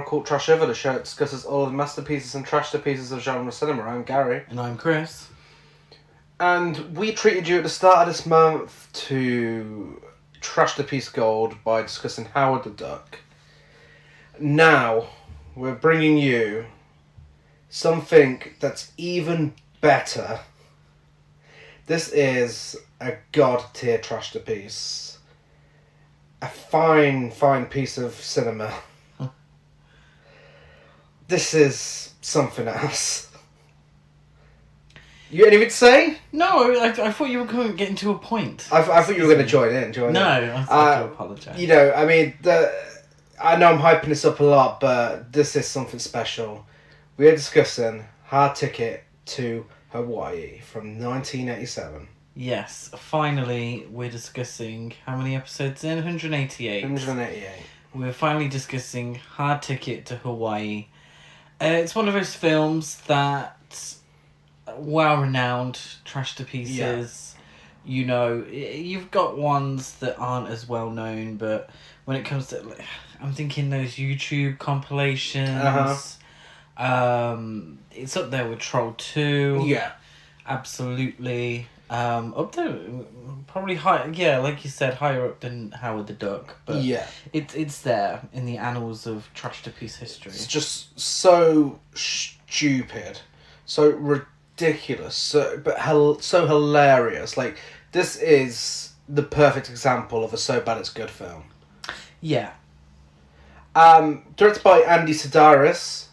Cult Trash Over, the show that discusses all of the masterpieces and trashterpieces of genre cinema. I'm Gary. And I'm Chris. And we treated you at the start of this month to Trashterpiece Gold by discussing Howard the Duck. Now, we're bringing you something that's even better. This is a god-tier Trashterpiece. A fine, fine piece of cinema. This is something else. You got anything to say? No, I thought you were getting to a point. I thought you were going to join in. I do apologise. You know, I mean, I know I'm hyping this up a lot, but this is something special. We are discussing Hard Ticket to Hawaii from 1987. Yes, finally we're discussing, how many episodes in? 188. 188. We're finally discussing Hard Ticket to Hawaii. It's one of those films that, well-renowned trashterpieces. Yeah. You know, you've got ones that aren't as well-known, but when it comes to, I'm thinking those YouTube compilations. It's up there with Troll 2. Yeah. Absolutely. Up there, probably high. Yeah, like you said, higher up than Howard the Duck. But yeah, it's there in the annals of trashterpiece history. It's just so stupid, so ridiculous, so hilarious. Like, this is the perfect example of a so bad it's good film. Yeah. Directed by Andy Sidaris,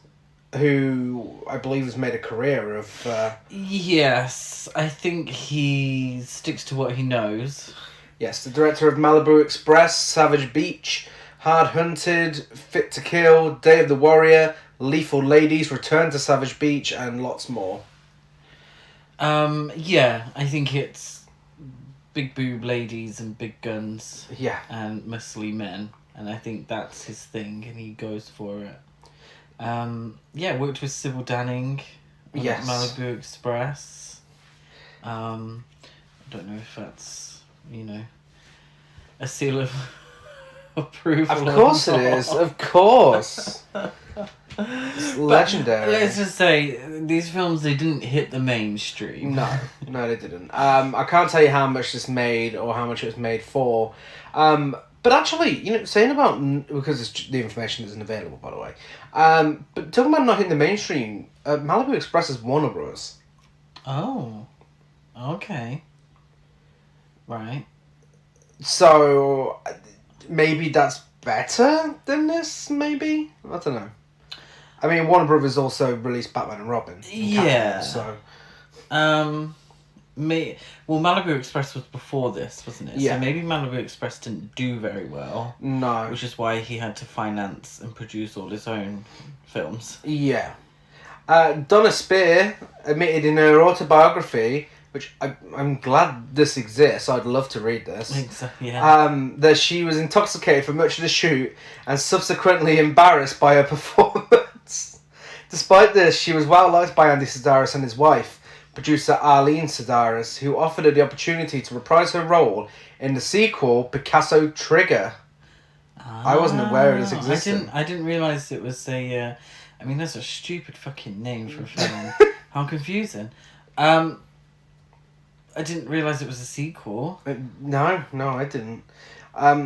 who I believe has made a career of... Yes, I think he sticks to what he knows. Yes, the director of Malibu Express, Savage Beach, Hard Hunted, Fit to Kill, Day of the Warrior, Lethal Ladies, Return to Savage Beach, and lots more. Yeah, I think it's big boob ladies and big guns. Yeah. And muscly men, and I think that's his thing, and he goes for it. Worked with Sybil Danning on Malibu Express. I don't know if that's, a seal of approval. Of course it is, of course. It's legendary. But let's just say, these films, they didn't hit the mainstream. No, they didn't. I can't tell you how much this made or how much it was made for. But actually, saying about... Because the information isn't available, by the way. But talking about not hitting the mainstream, Malibu Express is Warner Bros. Oh. Okay. Right. So, maybe that's better than this, maybe? I don't know. I mean, Warner Brothers also released Batman and Robin. Yeah. So... Malibu Express was before this, wasn't it? Yeah. So maybe Malibu Express didn't do very well. No. Which is why he had to finance and produce all his own films. Yeah. Donna Spear admitted in her autobiography, which I'm glad this exists, I'd love to read this. Exactly, yeah. That she was intoxicated for much of the shoot and subsequently embarrassed by her performance. Despite this, she was well liked by Andy Sidaris and his wife, producer Arlene Sidaris, who offered her the opportunity to reprise her role in the sequel, Picasso Trigger. I wasn't aware of this existed. I didn't realise it was a... that's a stupid fucking name for a film. How confusing. I didn't realise it was a sequel. No, I didn't.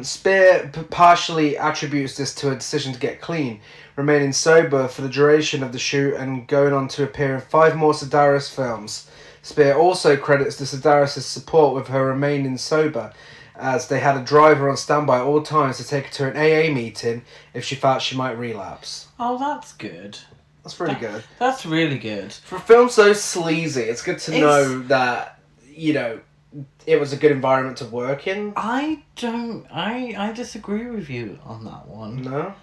Spear partially attributes this to a decision to get clean, remaining sober for the duration of the shoot and going on to appear in 5 more Sidaris films. Spear also credits the Sidaris' support with her remaining sober, as they had a driver on standby at all times to take her to an AA meeting if she felt she might relapse. Oh, that's good. That's really good. That's really good. For a film so sleazy, it's good to know that, it was a good environment to work in. I disagree with you on that one. No?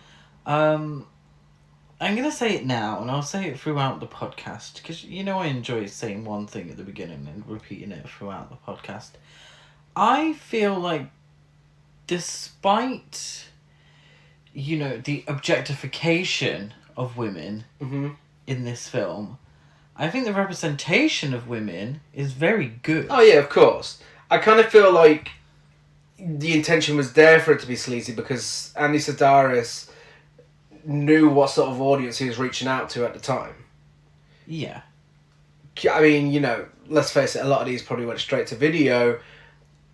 I'm going to say it now, and I'll say it throughout the podcast, because, I enjoy saying one thing at the beginning and repeating it throughout the podcast. I feel like, despite, the objectification of women in this film, I think the representation of women is very good. Oh, yeah, of course. I kind of feel like the intention was there for it to be sleazy because Andy Sidaris knew what sort of audience he was reaching out to at the time. Yeah. I mean, you know, let's face it, a lot of these probably went straight to video,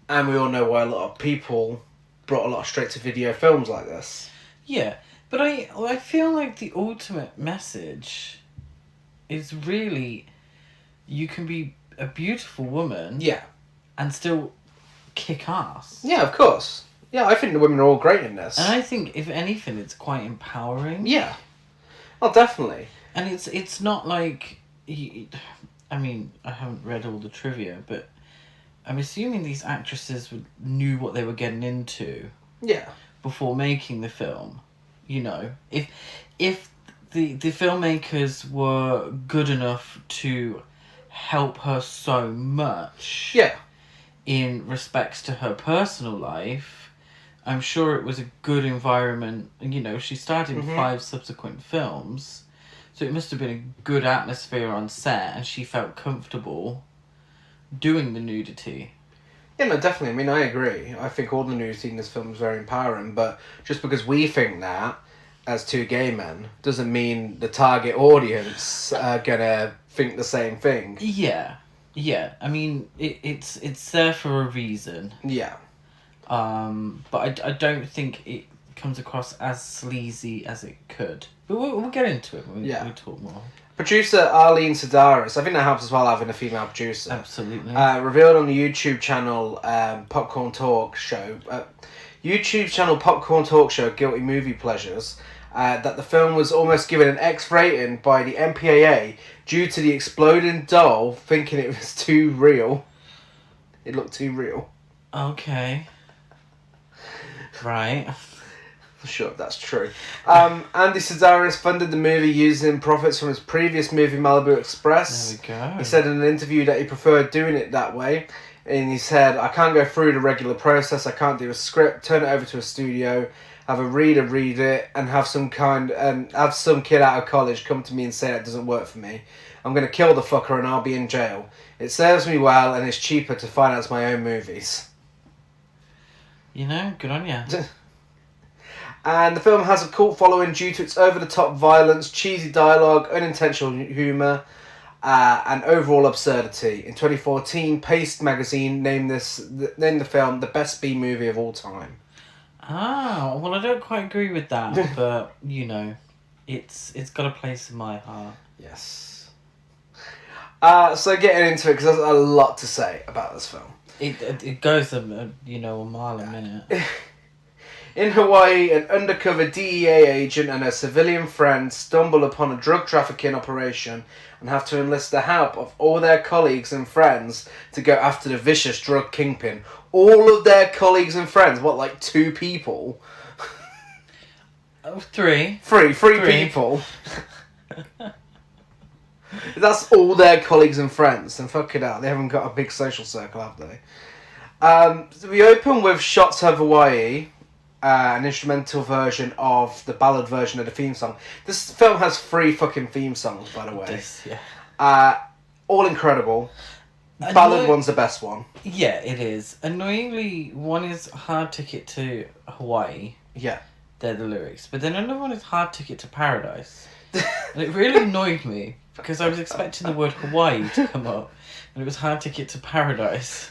and we all know why a lot of people brought a lot of straight to video films like this. Yeah, but I feel like the ultimate message is really, you can be a beautiful woman. Yeah. And still kick ass. Yeah, of course. Yeah, I think the women are all great in this. And I think, if anything, it's quite empowering. Yeah. Oh, definitely. And it's not like... I mean, I haven't read all the trivia, but I'm assuming these actresses knew what they were getting into. Yeah. Before making the film. You know, if the filmmakers were good enough to help her so much... Yeah. In respects to her personal life, I'm sure it was a good environment. You know, she starred in 5 subsequent films, so it must have been a good atmosphere on set, and she felt comfortable doing the nudity. Yeah, no, definitely. I mean, I agree. I think all the nudity in this film is very empowering, but just because we think that, as 2 gay men, doesn't mean the target audience are gonna think the same thing. Yeah. Yeah, I mean, it's there for a reason. Yeah. But I don't think it comes across as sleazy as it could. But we'll get into it when we talk more. Producer Arlene Sedaris, I think that helps as well, having a female producer. Absolutely. Revealed on the YouTube channel Popcorn Talk Show. YouTube channel Popcorn Talk Show, Guilty Movie Pleasures, that the film was almost given an X rating by the MPAA due to the exploding doll, thinking it was too real. It looked too real. Right. I'm sure if that's true. Andy Sedaris funded the movie using profits from his previous movie Malibu Express. There we go. He said in an interview that he preferred doing it that way. And he said, I can't go through the regular process. I can't do a script, turn it over to a studio, have a reader read it, and have some kid out of college come to me and say that doesn't work for me. I'm going to kill the fucker and I'll be in jail. It serves me well and it's cheaper to finance my own movies. You know, good on you. And the film has a cult following due to its over-the-top violence, cheesy dialogue, unintentional humour, and overall absurdity. In 2014, Paste magazine named the film the best B movie of all time. Ah, well, I don't quite agree with that, but you know, it's got a place in my heart. Yes. So getting into it, because there's a lot to say about this film. It goes a mile a minute. In Hawaii, an undercover DEA agent and a civilian friend stumble upon a drug trafficking operation and have to enlist the help of all their colleagues and friends to go after the vicious drug kingpin. All of their colleagues and friends? What, like 2 people? 3. Three people. That's all their colleagues and friends. And fuck it out, they haven't got a big social circle, have they? So we open with shots of Hawaii. An instrumental version of the ballad version of the theme song. This film has 3 fucking theme songs, by the way. All incredible. Ballad one's the best one. Yeah, it is. Annoyingly, one is Hard Ticket to Hawaii. Yeah. They're the lyrics. But then another one is Hard Ticket to Paradise. And it really annoyed me, because I was expecting the word Hawaii to come up. And it was Hard Ticket to Paradise.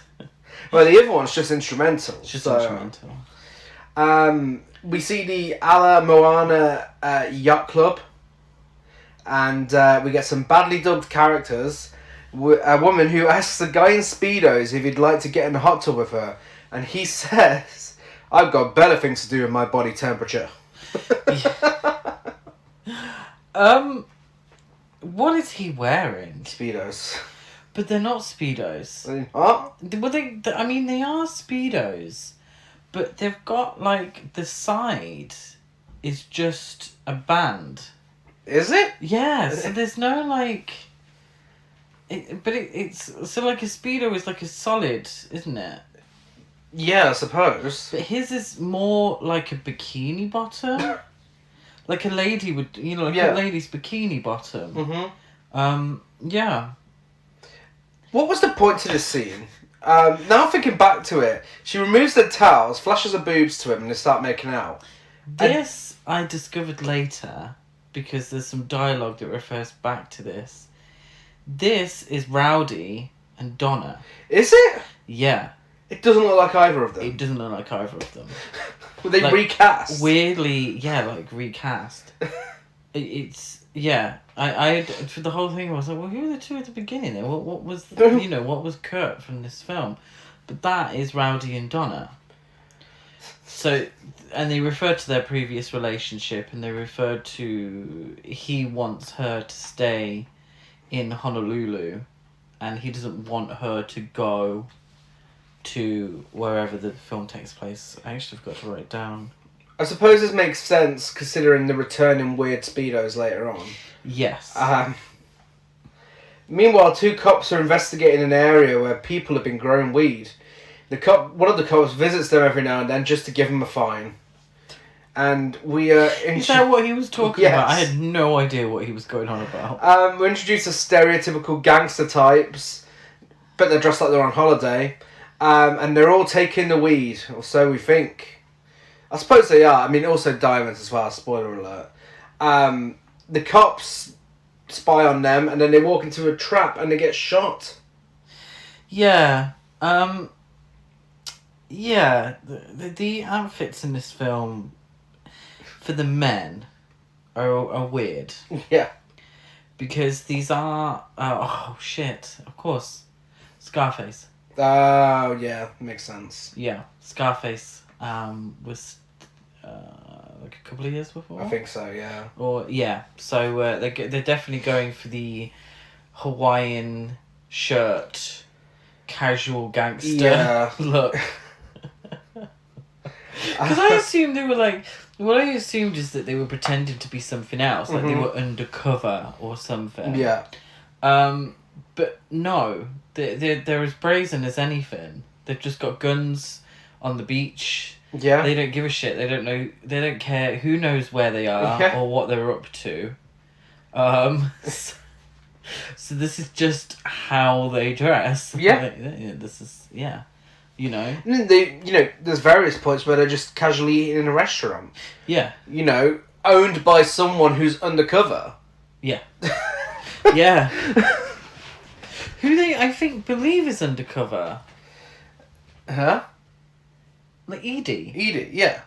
Well, the other one's just instrumental. It's just instrumental. We see the Ala Moana Yacht Club, and we get some badly dubbed characters. A woman who asks a guy in Speedos if he'd like to get in the hot tub with her, and he says, I've got better things to do with my body temperature. What is he wearing? Speedos. But they're not Speedos. What? Well, I mean, they are Speedos. But they've got, like, the side is just a band. Is it? Yeah, so there's no, like... It's... So, like, a Speedo is, like, a solid, isn't it? Yeah, I suppose. But his is more like a bikini bottom. Like a lady would... You know, like a lady's bikini bottom. Mm-hmm. Yeah. What was the point to this scene? Now thinking back to it, she removes the towels, flashes her boobs to him, and they start making out. This I discovered later because there's some dialogue that refers back to this. This is Rowdy and Donna. Is it? Yeah. It doesn't look like either of them. It doesn't look like either of them. Were they like, recast? Weirdly, yeah, like recast. It's yeah. I for the whole thing I was like, well, who are the two at the beginning? Then what was what was Kurt from this film? But that is Rowdy and Donna. So, and they referred to their previous relationship, and they referred to he wants her to stay in Honolulu, and he doesn't want her to go to wherever the film takes place. I actually forgot to write it down. I suppose this makes sense considering the return in weird Speedos later on. Yes. Meanwhile, two cops are investigating an area where people have been growing weed. One of the cops visits them every now and then just to give them a fine. And we Is that what he was talking Yes. about? I had no idea what he was going on about. We introduce the stereotypical gangster types, but they're dressed like they're on holiday. And they're all taking the weed, or so we think. I suppose they are. I mean, also diamonds as well, spoiler alert. The cops spy on them, and then they walk into a trap and they get shot. Yeah. Yeah. The outfits in this film for the men are weird. Yeah. Because these are... oh, shit. Of course. Scarface. Oh, yeah. Makes sense. Yeah. Scarface was... like a couple of years before? I think so, yeah. Or yeah, so they're definitely going for the Hawaiian shirt, casual gangster look. Because I assumed they were like, what I assumed is that they were pretending to be something else, like they were undercover or something. Yeah. But no, they're as brazen as anything. They've just got guns on the beach. Yeah. They don't give a shit. They don't know. They don't care. Who knows where they are or what they're up to. So this is just how they dress. Yeah. This is You know. There's various points where they're just casually eating in a restaurant. Yeah. Owned by someone who's undercover. Yeah. Yeah. Who they I think believe is undercover. Huh? Like Edie. Edie, yeah.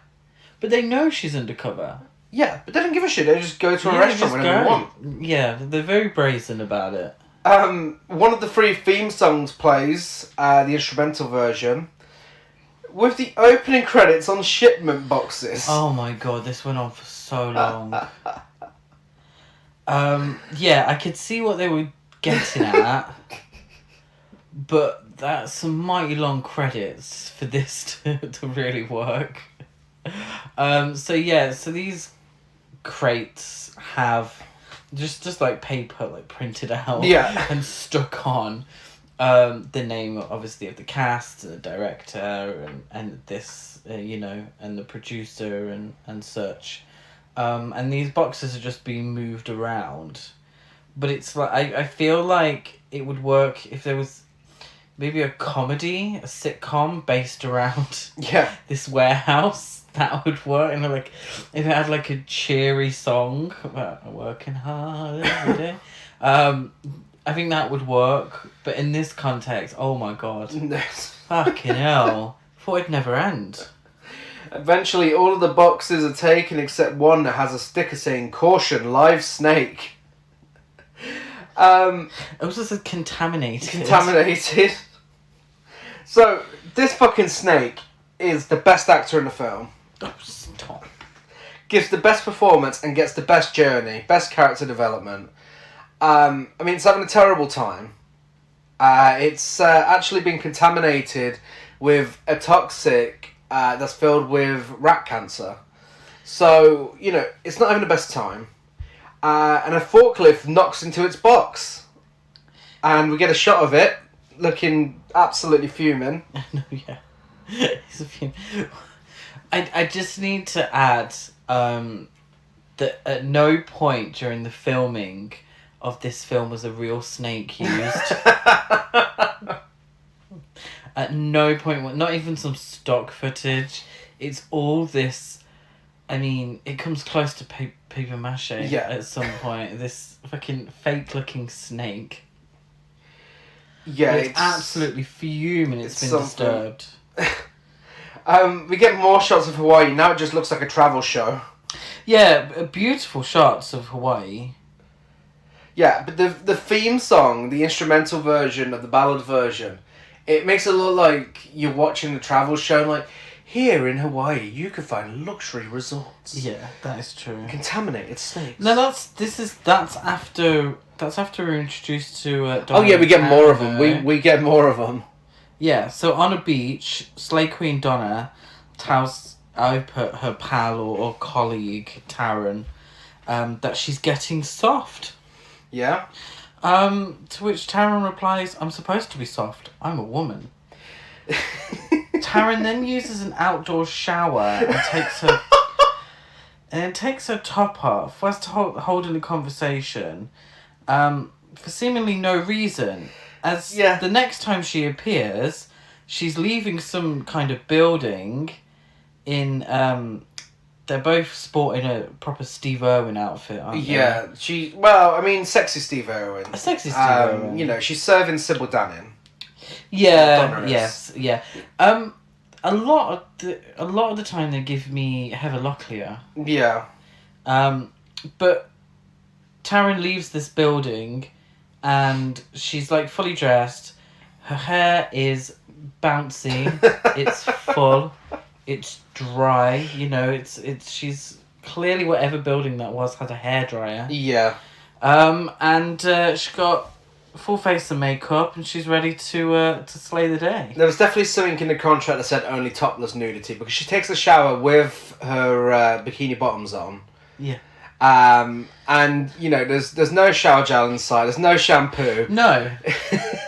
But they know she's undercover. Yeah, but they don't give a shit. They just go to a restaurant whenever they want. Yeah, they're very brazen about it. One of the 3 theme songs plays, the instrumental version, with the opening credits on shipment boxes. Oh my god, this went on for so long. Yeah, I could see what they were getting at, but that's some mighty long credits for this to really work. So these crates have just like paper like printed out and stuck on the name obviously of the cast, the director and this and the producer and such, and these boxes are just being moved around, but it's like I feel like it would work if there was maybe a sitcom based around this warehouse. That would work, and like if it had like a cheery song about working hard every day, I think that would work. But in this context, oh my god, fucking hell, thought it'd never end. Eventually, all of the boxes are taken except one that has a sticker saying "Caution, live snake." It also says contaminated. Contaminated. So this fucking snake is the best actor in the film. Oh, stop. Gives the best performance and gets the best journey, best character development. It's having a terrible time. It's actually been contaminated with a toxic that's filled with rat cancer. So, it's not having the best time. And a forklift knocks into its box. And we get a shot of it, looking absolutely fuming. No, yeah. He's a fume. I just need to add that at no point during the filming of this film was a real snake used. At no point, not even some stock footage. It's all this I mean, it comes close to paper mache at some point. This fucking fake-looking snake. Yeah, but it's absolutely fuming. It's been something. disturbed. We get more shots of Hawaii. Now it just looks like a travel show. Yeah, beautiful shots of Hawaii. Yeah, but the theme song, the instrumental version of the ballad version, it makes it look like you're watching the travel show. Like, here in Hawaii, you can find luxury resorts. Yeah, that is true. Contaminated snakes. No, that's after we're introduced to. Oh yeah, we get more of them. We get more of them. Yeah, so on a beach, Slay Queen Donna tells her pal or colleague Taryn that she's getting soft. Yeah. To which Taryn replies, "I'm supposed to be soft. I'm a woman." Taryn then uses an outdoor shower and takes her top off whilst holding a conversation for seemingly no reason. As the next time she appears, she's leaving some kind of building in... they're both sporting a proper Steve Irwin outfit, aren't they? Yeah, sexy Steve Irwin. A sexy Steve Irwin. You know, she's serving Sybil Danning. Yeah, yes, yeah. A lot of the time they give me Heather Locklear. Yeah. But Taryn leaves this building and she's like fully dressed. Her hair is bouncy. It's full. It's dry. You know, it's she's clearly whatever building that was had a hairdryer. Yeah. And she got full face of makeup and she's ready to slay the day. There was definitely something in the contract that said only topless nudity because she takes a shower with her bikini bottoms on. Yeah. And you know, there's no shower gel inside. There's no shampoo. No.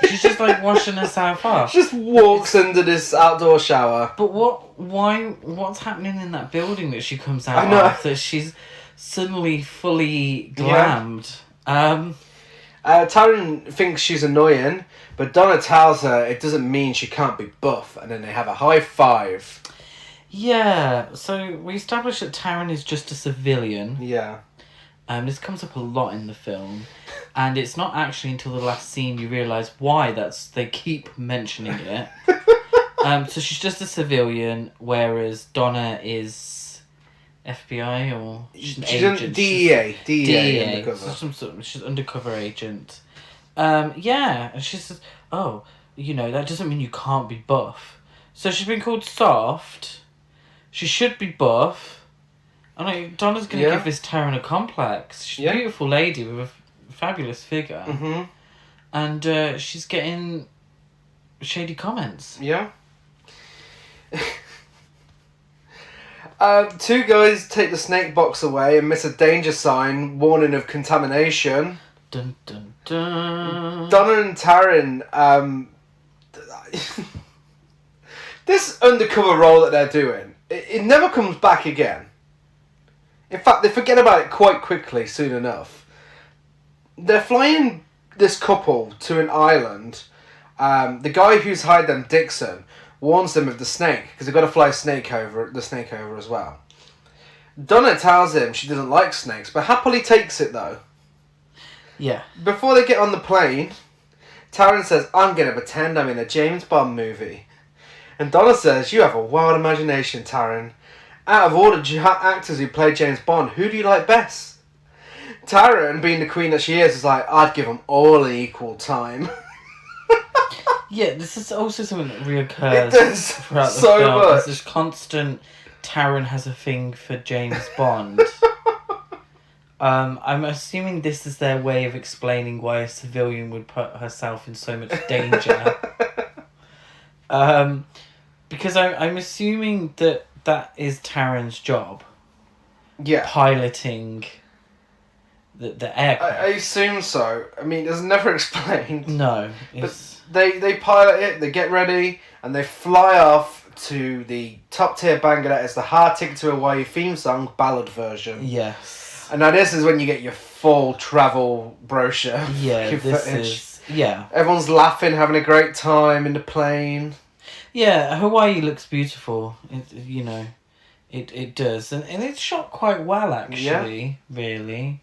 She's just like washing herself off. She just walks under this outdoor shower. But what's happening in that building that she comes out of that she's suddenly fully glammed? Yeah. Taryn thinks she's annoying, but Donna tells her it doesn't mean she can't be buff, and then they have a high five. Yeah, so we establish that Taryn is just a civilian. Yeah. This comes up a lot in the film, and it's not actually until the last scene you realise why they keep mentioning it. So she's just a civilian, whereas Donna is FBI or she's an agent. DEA undercover. She's an undercover agent. Yeah, and she says, "Oh, you know that doesn't mean you can't be buff." So she's been called soft. She should be buff. And like, Donna's going to give this Taryn a complex. She's a beautiful lady with a fabulous figure. Mm-hmm. And she's getting shady comments. Yeah. Two guys take the snake box away and miss a danger sign warning of contamination. Dun, dun, dun. Donna and Taryn, this undercover role that they're doing, it never comes back again. In fact, they forget about it quite quickly, soon enough. They're flying this couple to an island. The guy who's hired them, Dixon, warns them of the snake, because they've got to fly the snake over as well. Donna tells him she doesn't like snakes, but happily takes it, though. Yeah. Before they get on the plane, Taryn says, "I'm going to pretend I'm in a James Bond movie." And Donna says, "You have a wild imagination, Taryn. Out of all the actors who played James Bond, who do you like best?" Taryn, being the queen that she is like, "I'd give them all an equal time." Yeah, this is also something that reoccurs throughout the so film. much. There's this constant Taryn has a thing for James Bond. I'm assuming this is their way of explaining why a civilian would put herself in so much danger. Because I'm assuming that is Taryn's job. Yeah. Piloting the aircraft. I assume so. I mean, it's never explained. No. But they pilot it, they get ready, and they fly off to the top tier banger that is the Hard Ticket to Hawaii theme song, ballad version. Yes. And now this is when you get your full travel brochure. Yeah, this is... Yeah. Everyone's laughing, having a great time in the plane. Yeah, Hawaii looks beautiful. It does, and it's shot quite well actually. Really,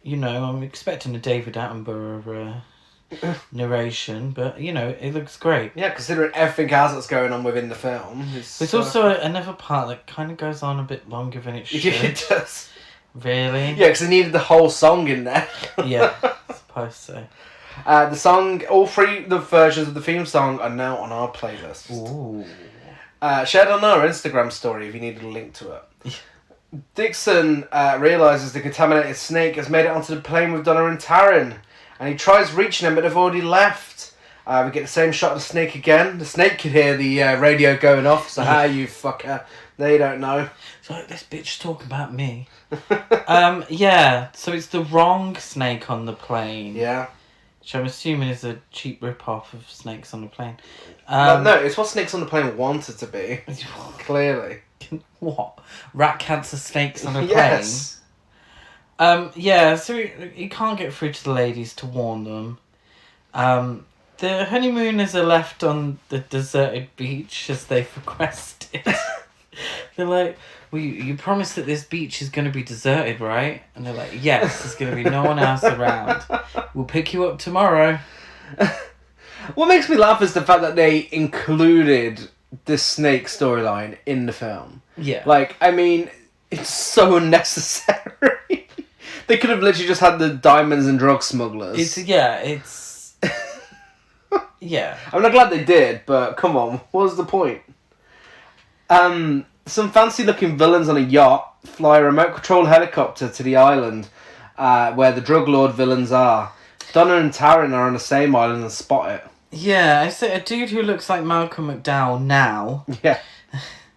you know, I'm expecting a David Attenborough narration, but you know, it looks great. Yeah, considering everything else that's going on within the film. There's also another part that kind of goes on a bit longer than it should. Yeah, it does. Really? Yeah, because they needed the whole song in there. Yeah, I suppose so. The song, all three the versions of the theme song are now on our playlist. Ooh. Shared on our Instagram story if you needed a link to it. Dixon realises the contaminated snake has made it onto the plane with Donna and Taryn, and he tries reaching them, but they've already left. We get the same shot of the snake again. The snake could hear the radio going off, so how you fucker? They don't know. So this bitch talking about me. Yeah, so it's the wrong snake on the plane. Yeah. Which I'm assuming is a cheap rip-off of Snakes on the Plane. No, it's what Snakes on the Plane wanted to be. Clearly. What? Rat cancer snakes on a plane? Yes. Yeah, so he can't get through to the ladies to warn them. The honeymooners are left on the deserted beach as they've requested. They're like, well, you promised that this beach is going to be deserted, right? And they're like, yes, there's going to be no one else around. We'll pick you up tomorrow. What makes me laugh is the fact that they included this snake storyline in the film. Yeah. Like, I mean, it's so unnecessary. They could have literally just had the diamonds and drug smugglers. Yeah. I'm not glad they did, but come on, what was the point? Some fancy-looking villains on a yacht fly a remote-control helicopter to the island where the drug lord villains are. Donna and Taryn are on the same island and spot it. Yeah, I say a dude who looks like Malcolm McDowell now, Yeah.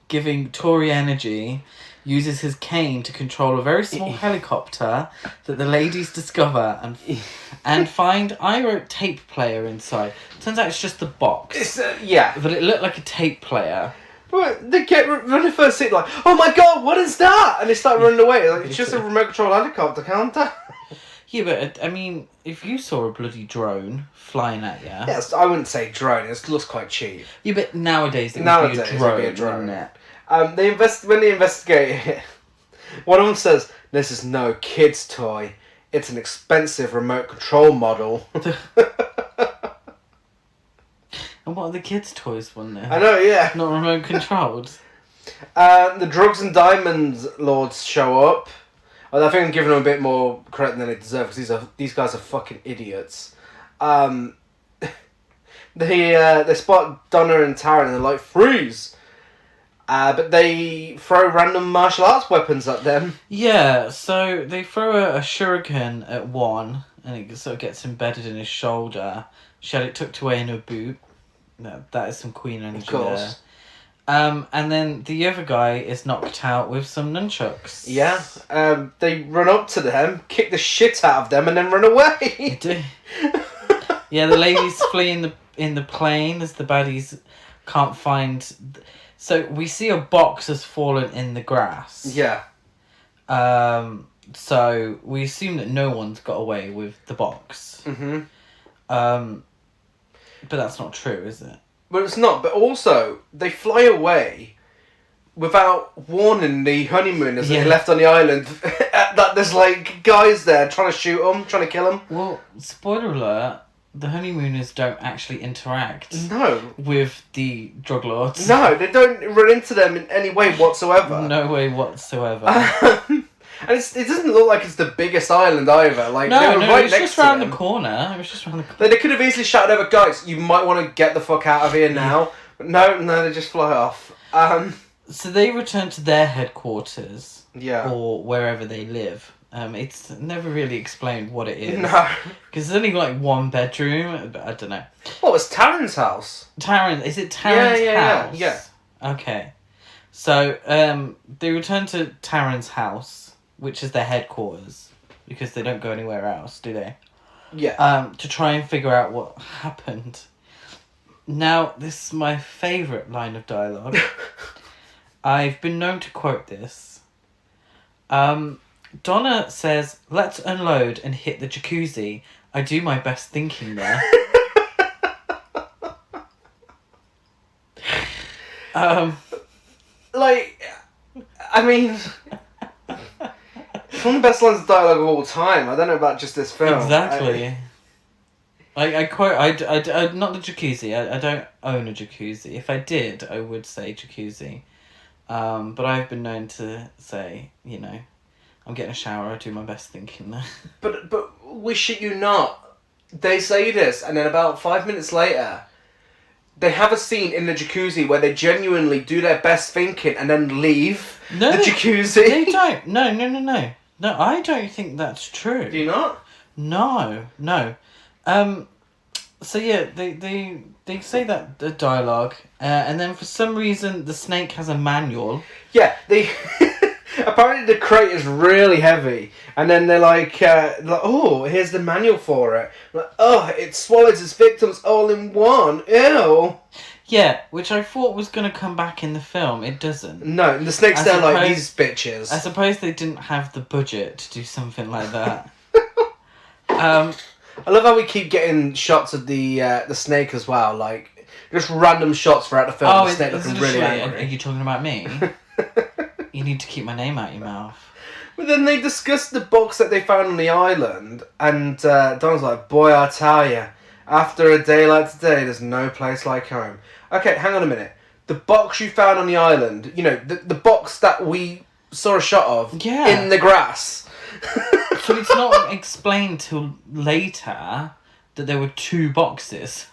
giving Tory energy, uses his cane to control a very small helicopter that the ladies discover and find a tape player inside. Turns out it's just the box. Yeah. But it looked like a tape player. But they get running first seat like, oh my god, what is that? And they start running away. Like, it's just a remote control helicopter, can't it? Yeah, but I mean, if you saw a bloody drone flying at you... Yes, I wouldn't say drone. It looks quite cheap. Yeah, but nowadays it would be a drone, wouldn't it? When they investigate it, one of them says, this is no kid's toy. It's an expensive remote control model. And what are the kids' toys one there? I know, yeah. Not remote controlled. The drugs and diamonds lords show up. Well, I think I'm giving them a bit more credit than they deserve because these guys are fucking idiots. They spot Donna and Taryn and they're like, freeze! But they throw random martial arts weapons at them. Yeah, so they throw a shuriken at one and it sort of gets embedded in his shoulder. She had it tucked away in her boot. That is some queen energy there. And then the other guy is knocked out with some nunchucks. Yeah. They run up to them, kick the shit out of them, and then run away. They do. Yeah, the ladies flee in the plane as the baddies can't find... So we see a box has fallen in the grass. Yeah. So we assume that no one's got away with the box. Mm-hmm. But that's not true, is it? But it's not. But also, they fly away without warning the honeymooners that they left on the island that there's like guys there trying to shoot them, trying to kill them. Well, spoiler alert, the honeymooners don't actually interact with the drug lords. No, they don't run into them in any way whatsoever. No way whatsoever. And it doesn't look like it's the biggest island either. Like, they were right it was next just to around them. the corner. It was just around the corner. They could have easily shouted over, guys, you might want to get the fuck out of here now. But no, they just fly off. So they return to their headquarters. Yeah. Or wherever they live. It's never really explained what it is. No. Because it's only like one bedroom. But I don't know. Oh, it's Taryn's house. Is it Taryn's house? Yeah. Okay. So they return to Taryn's house, which is their headquarters, because they don't go anywhere else, do they? Yeah. To try and figure out what happened. Now, this is my favourite line of dialogue. I've been known to quote this. Donna says, let's unload and hit the jacuzzi. I do my best thinking there. Like, I mean, it's one of the best lines of dialogue of all time. I don't know about just this film. Exactly. I quote, I not the jacuzzi. I don't own a jacuzzi. If I did, I would say jacuzzi. But I've been known to say, you know, I'm getting a shower. I do my best thinking there. But we shit you not. They say this, and then about 5 minutes later, they have a scene in the jacuzzi where they genuinely do their best thinking and then leave the jacuzzi. They don't. No. No, I don't think that's true. Do you not? No. So yeah, they say that the dialogue, and then for some reason the snake has a manual. Yeah, they apparently the crate is really heavy, and then they're like, oh, here's the manual for it. Like, oh, it swallows its victims all in one. Ew. Yeah, which I thought was going to come back in the film. It doesn't. No, the snake's there like, these bitches. I suppose they didn't have the budget to do something like that. I love how we keep getting shots of the snake as well, like just random shots throughout the film. The snake looking really angry. Are you talking about me? You need to keep my name out your mouth. But then they discuss the box that they found on the island, and Don's like, "Boy, I tell you, after a day like today, there's no place like home." Okay, hang on a minute. The box you found on the island, you know, the box that we saw a shot of in the grass. So it's not explained till later that there were 2 boxes.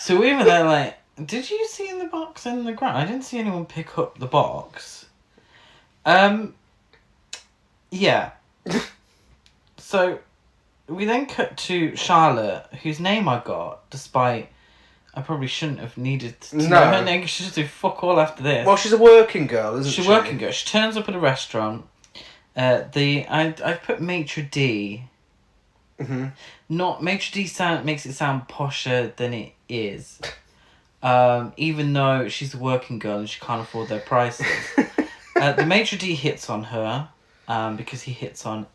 So we were there like, did you see in the box in the ground? I didn't see anyone pick up the box. Yeah. So we then cut to Charlotte, whose name I got, despite I probably shouldn't have needed to know her name. She should do fuck all after this. Well, she's a working girl, isn't she? She's a working girl. She turns up at a restaurant. I've put maitre d'. Mm-hmm. Not maitre d' makes it sound posher than it is. Even though she's a working girl and she can't afford their prices. The maitre d' hits on her, because he hits on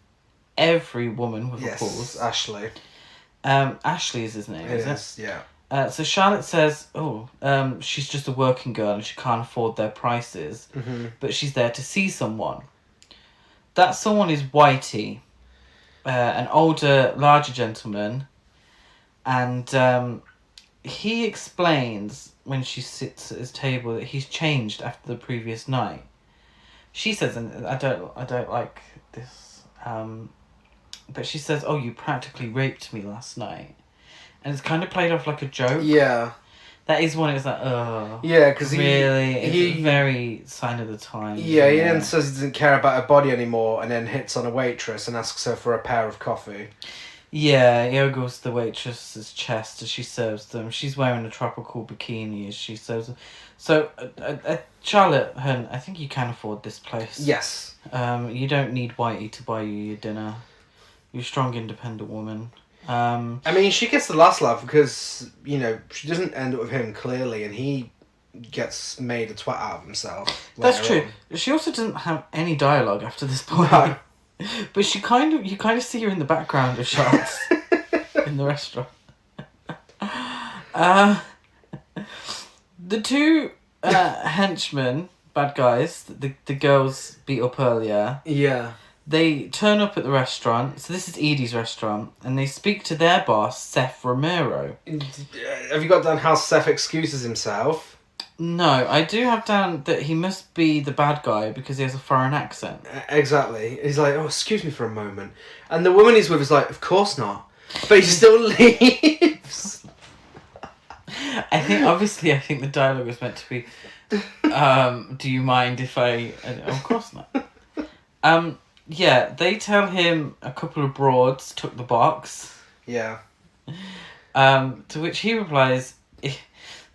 every woman with a pause. Ashley. Ashley is his name, is it? Yeah. So Charlotte says, she's just a working girl and she can't afford their prices, but she's there to see someone. That someone is Whitey, an older, larger gentleman, and he explains when she sits at his table that he's changed after the previous night. She says, and I don't like this, but she says, "Oh, you practically raped me last night," and it's kind of played off like a joke. Yeah. That is one. It's like, oh, yeah, because really, it's a very sign of the times. Yeah, he then says he doesn't care about her body anymore, and then hits on a waitress and asks her for a pair of coffee. Yeah, he ogles the waitress's chest as she serves them. She's wearing a tropical bikini as she serves them. So, Charlotte, I think you can afford this place. Yes. You don't need Whitey to buy you your dinner. You're a strong, independent woman. I mean, she gets the last laugh because, you know, she doesn't end up with him clearly, and he gets made a twat out of himself. That's true. She also doesn't have any dialogue after this point. No. But you kind of see her in the background of shots in the restaurant. The 2 henchmen, bad guys, the girls beat up earlier. Yeah. They turn up at the restaurant. So this is Edie's restaurant, and they speak to their boss, Seth Romero. Have you got down how Seth excuses himself? No, I do have down that he must be the bad guy because he has a foreign accent. Exactly. He's like, "Oh, excuse me for a moment," and the woman he's with is like, "Of course not," but he still leaves. I think the dialogue was meant to be, "Do you mind if I?" Of course not. Yeah, they tell him a couple of broads took the box. Yeah. To which he replies,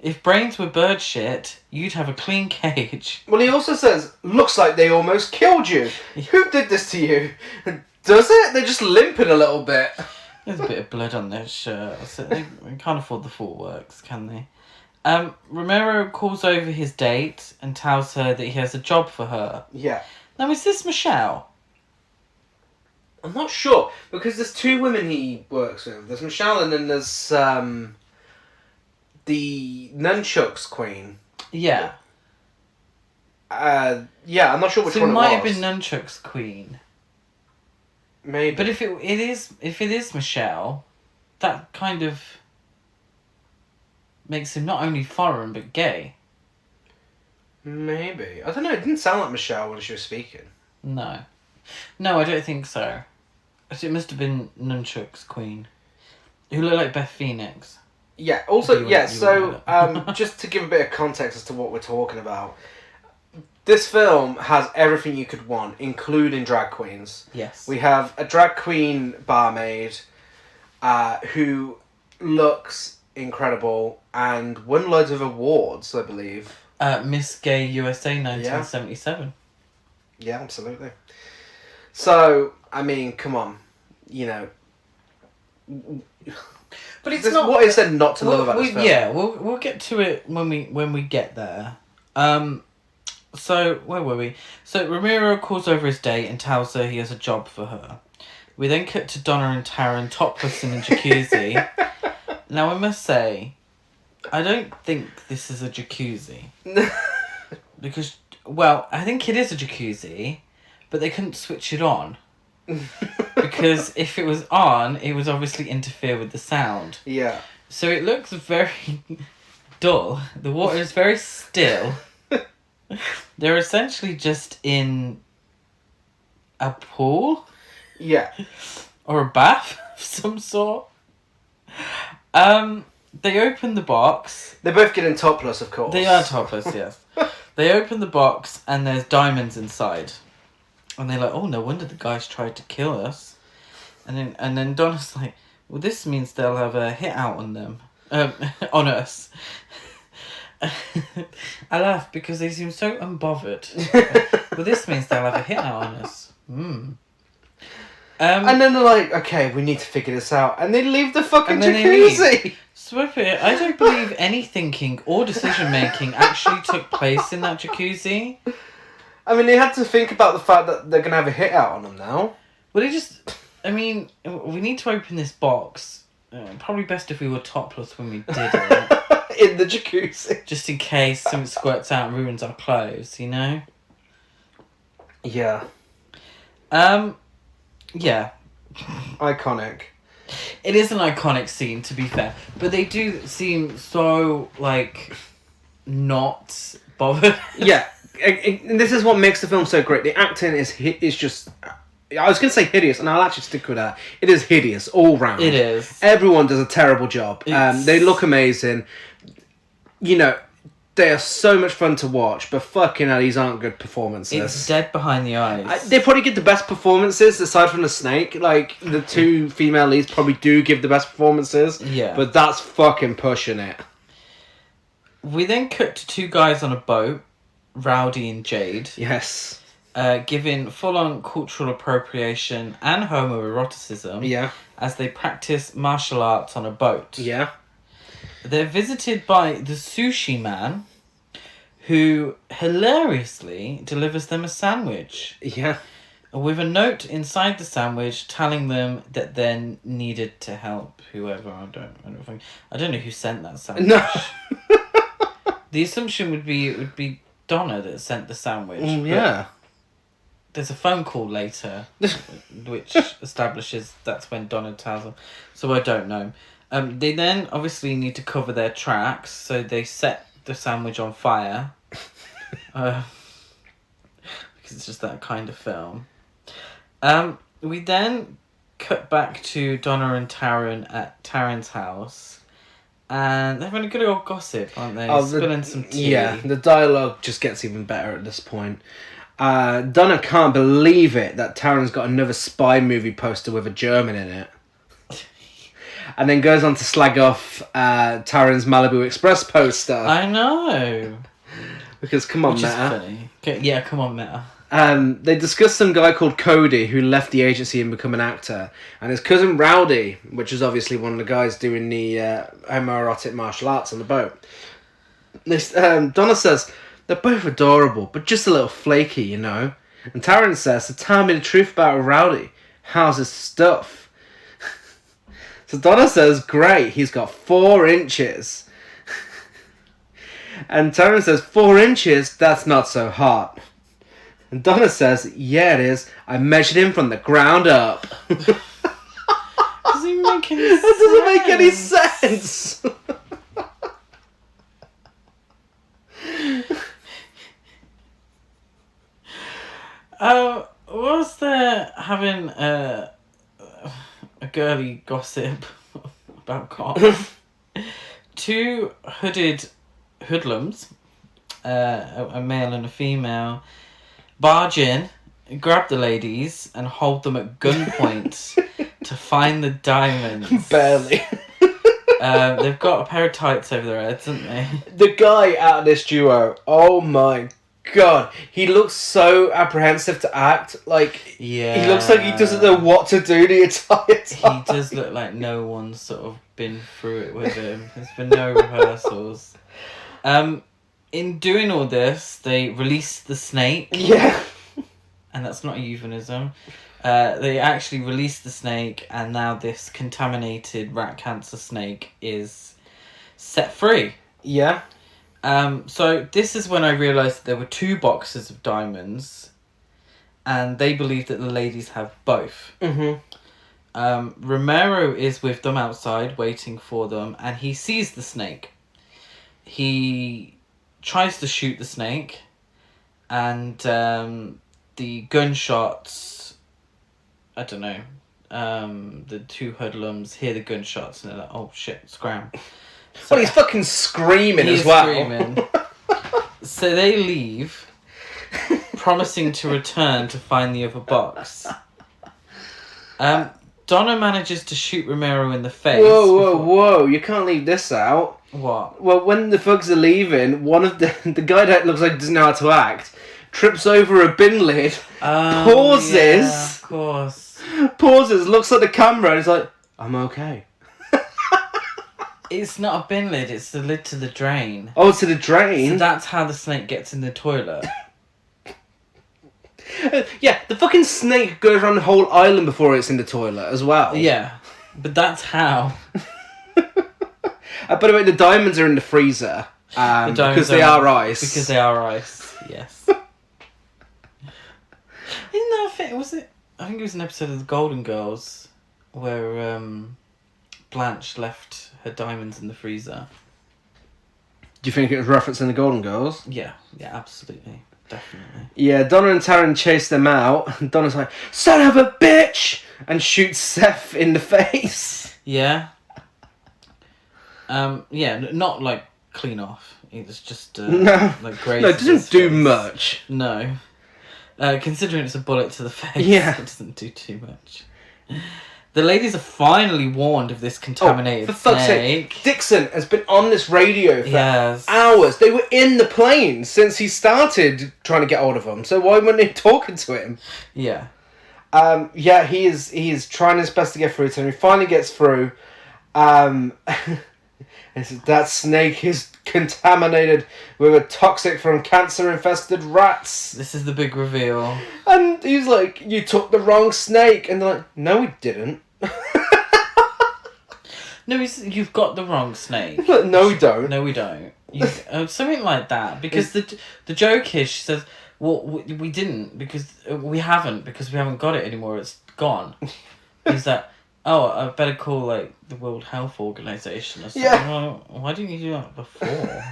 If brains were bird shit, you'd have a clean cage." Well, he also says, "Looks like they almost killed you. Who did this to you?" Does it? They're just limping a little bit. There's a bit of blood on their shirt. So they can't afford the full works, can they? Romero calls over his date and tells her that he has a job for her. Yeah. Now, is this Michelle? I'm not sure, because there's 2 women he works with. There's Michelle, and then there's the nunchucks queen. Yeah. Yeah, I'm not sure which So one it it might was. have been Nunchuck's queen. Maybe. But if it is Michelle, that kind of makes him not only foreign but gay. Maybe. I don't know, it didn't sound like Michelle when she was speaking. No, I don't think so. So it must have been Nunchuck's queen, who looked like Beth Phoenix. Yeah, also, know just to give a bit of context as to what we're talking about, this film has everything you could want, including drag queens. Yes. We have a drag queen barmaid who looks incredible and won loads of awards, I believe. Miss Gay USA 1977. Yeah, absolutely. So, I mean, come on, you know. But it's not. What is there not to love about this film? Yeah, we'll get to it when we get there. So where were we? So Ramiro calls over his date and tells her he has a job for her. We then cut to Donna and Taryn topless in a jacuzzi. Now I must say, I don't think this is a jacuzzi. Because, well, I think it is a jacuzzi, but they couldn't switch it on. Because if it was on, it would obviously interfere with the sound. Yeah. So it looks very dull. The water is very still. They're essentially just in a pool? Yeah. Or a bath of some sort. They open the box. They're both getting topless, of course. They are topless, yes. They open the box and there's diamonds inside. And they're like, oh, no wonder the guys tried to kill us. And then Donna's like, well, this means they'll have a hit out on them. On us. I laugh because they seem so unbothered. Well, this means they'll have a hit out on us. And then they're like, okay, we need to figure this out. And they leave the fucking jacuzzi. Swip it. I don't believe any thinking or decision making actually took place in that jacuzzi. I mean, they had to think about the fact that they're going to have a hit out on them now. Well, we need to open this box. Probably best if we were topless when we did it. In the jacuzzi. Just in case something squirts out and ruins our clothes, you know? Yeah. Yeah. Iconic. It is an iconic scene, to be fair. But they do seem so, like, not bothered. Yeah. And this is what makes the film so great. The acting is just... I was going to say hideous, and I'll actually stick with that. It is hideous all round. It is. Everyone does a terrible job. They look amazing. You know, they are so much fun to watch, but fucking hell, these aren't good performances. It's dead behind the eyes. They probably give the best performances, aside from the snake. Like, the two female leads probably do give the best performances. Yeah. But that's fucking pushing it. We then cut to two guys on a boat, Rowdy and Jade. Yes. Giving full-on cultural appropriation and homoeroticism. Yeah. As they practice martial arts on a boat. Yeah. They're visited by the sushi man, who hilariously delivers them a sandwich. Yeah. With a note inside the sandwich telling them that they're needed to help whoever. I don't know who sent that sandwich. No. The assumption would be it would be Donna that sent the sandwich. Yeah. There's a phone call later, which establishes that's when Donna tells them. So I don't know. They then obviously need to cover their tracks, so they set the sandwich on fire. Because it's just that kind of film. We then cut back to Donna and Taryn at Taryn's house. And they're having a good old gossip, aren't they? Spilling some tea. Yeah, the dialogue just gets even better at this point. Donna can't believe it that Taryn's got another spy movie poster with a German in it. And then goes on to slag off Taryn's Malibu Express poster. I know. Because, come on, Which Meta. is funny. Yeah, come on, Meta. They discuss some guy called Cody who left the agency and become an actor. And his cousin Rowdy, which is obviously one of the guys doing the homoerotic martial arts on the boat. Donna says, they're both adorable, but just a little flaky, you know. And Taryn says, so tell me the truth about Rowdy. How's his stuff? So Donna says, great, he's got 4 inches. And Taryn says, 4 inches? That's not so hot. And Donna says, yeah, it is. I measured him from the ground up. Doesn't make any sense. That doesn't make any sense. Was there having a girly gossip about cops? 2 hooded hoodlums, a male and a female, barge in, grab the ladies, and hold them at gunpoint to find the diamonds. Barely. They've got a pair of tights over their heads, haven't they? The guy out of this duo, oh my god, he looks so apprehensive to act. Like, Yeah. he looks like he doesn't know what to do the entire time. He does look like no one's sort of been through it with him. There's been no rehearsals. In doing all this, they release the snake. Yeah. And that's not a euphemism. They actually released the snake, and now this contaminated rat cancer snake is set free. Yeah. So this is when I realised that there were 2 boxes of diamonds, and they believe that the ladies have both. Mm-hmm. Romero is with them outside, waiting for them, and he sees the snake. He tries to shoot the snake, and the gunshots, I don't know, the 2 hoodlums hear the gunshots, and they're like, oh shit, scram. So Well, he's fucking screaming he's as well. Screaming. So they leave, promising to return to find the other box. Donna manages to shoot Romero in the face. Whoa, you can't leave this out. What? Well, when the thugs are leaving, one of the guy that looks like doesn't know how to act trips over a bin lid, pauses, Yeah, of course. pauses, looks at the camera, and is like, I'm okay. It's not a bin lid, it's the lid to the drain. Oh, to the drain? So that's how the snake gets in the toilet. Yeah, the fucking snake goes around the whole island before it's in the toilet as well. Yeah, but that's how. By the way, the diamonds are in the freezer. Because they are ice. Because they are ice, yes. Isn't that a thing? Was it? I think it was an episode of The Golden Girls where Blanche left her diamonds in the freezer. Do you think it was referencing the Golden Girls? Yeah, absolutely. Definitely. Yeah, Donna and Taryn chase them out, and Donna's like, son of a bitch! And shoots Seth in the face. Yeah. Not like clean off. It's just no, like grazes no, it doesn't do face. much. No, considering it's a bullet to the face, Yeah. it doesn't do too much. The ladies are finally warned of this contaminated for fuck's snake. sake, Dixon has been on this radio for Yes. hours. They were in the plane since he started trying to get hold of them. So why weren't they talking to him? Yeah. He is trying his best to get through to him. He finally gets through. That snake is contaminated with a toxic from cancer-infested rats. This is the big reveal. And he's like, you took the wrong snake. And they're like, no, we didn't. No, you've got the wrong snake. Like, no, we don't. No, we don't. Something like that. Because the joke is, she says, well, we didn't, because we haven't got it anymore. It's gone. He's like, oh, I better call, like, the World Health Organization or something. Yeah. Well, why didn't you do that before?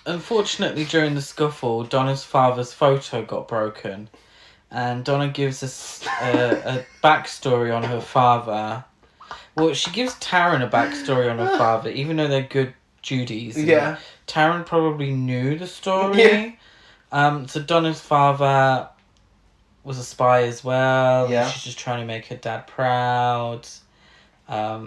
Unfortunately, during the scuffle, Donna's father's photo got broken. And Donna gives us a backstory on her father. Well, she gives Taryn a backstory on her father, even though they're good Judies. Yeah. Taryn probably knew the story. Yeah. So Donna's father was a spy as well. Yeah. She's just trying to make her dad proud. I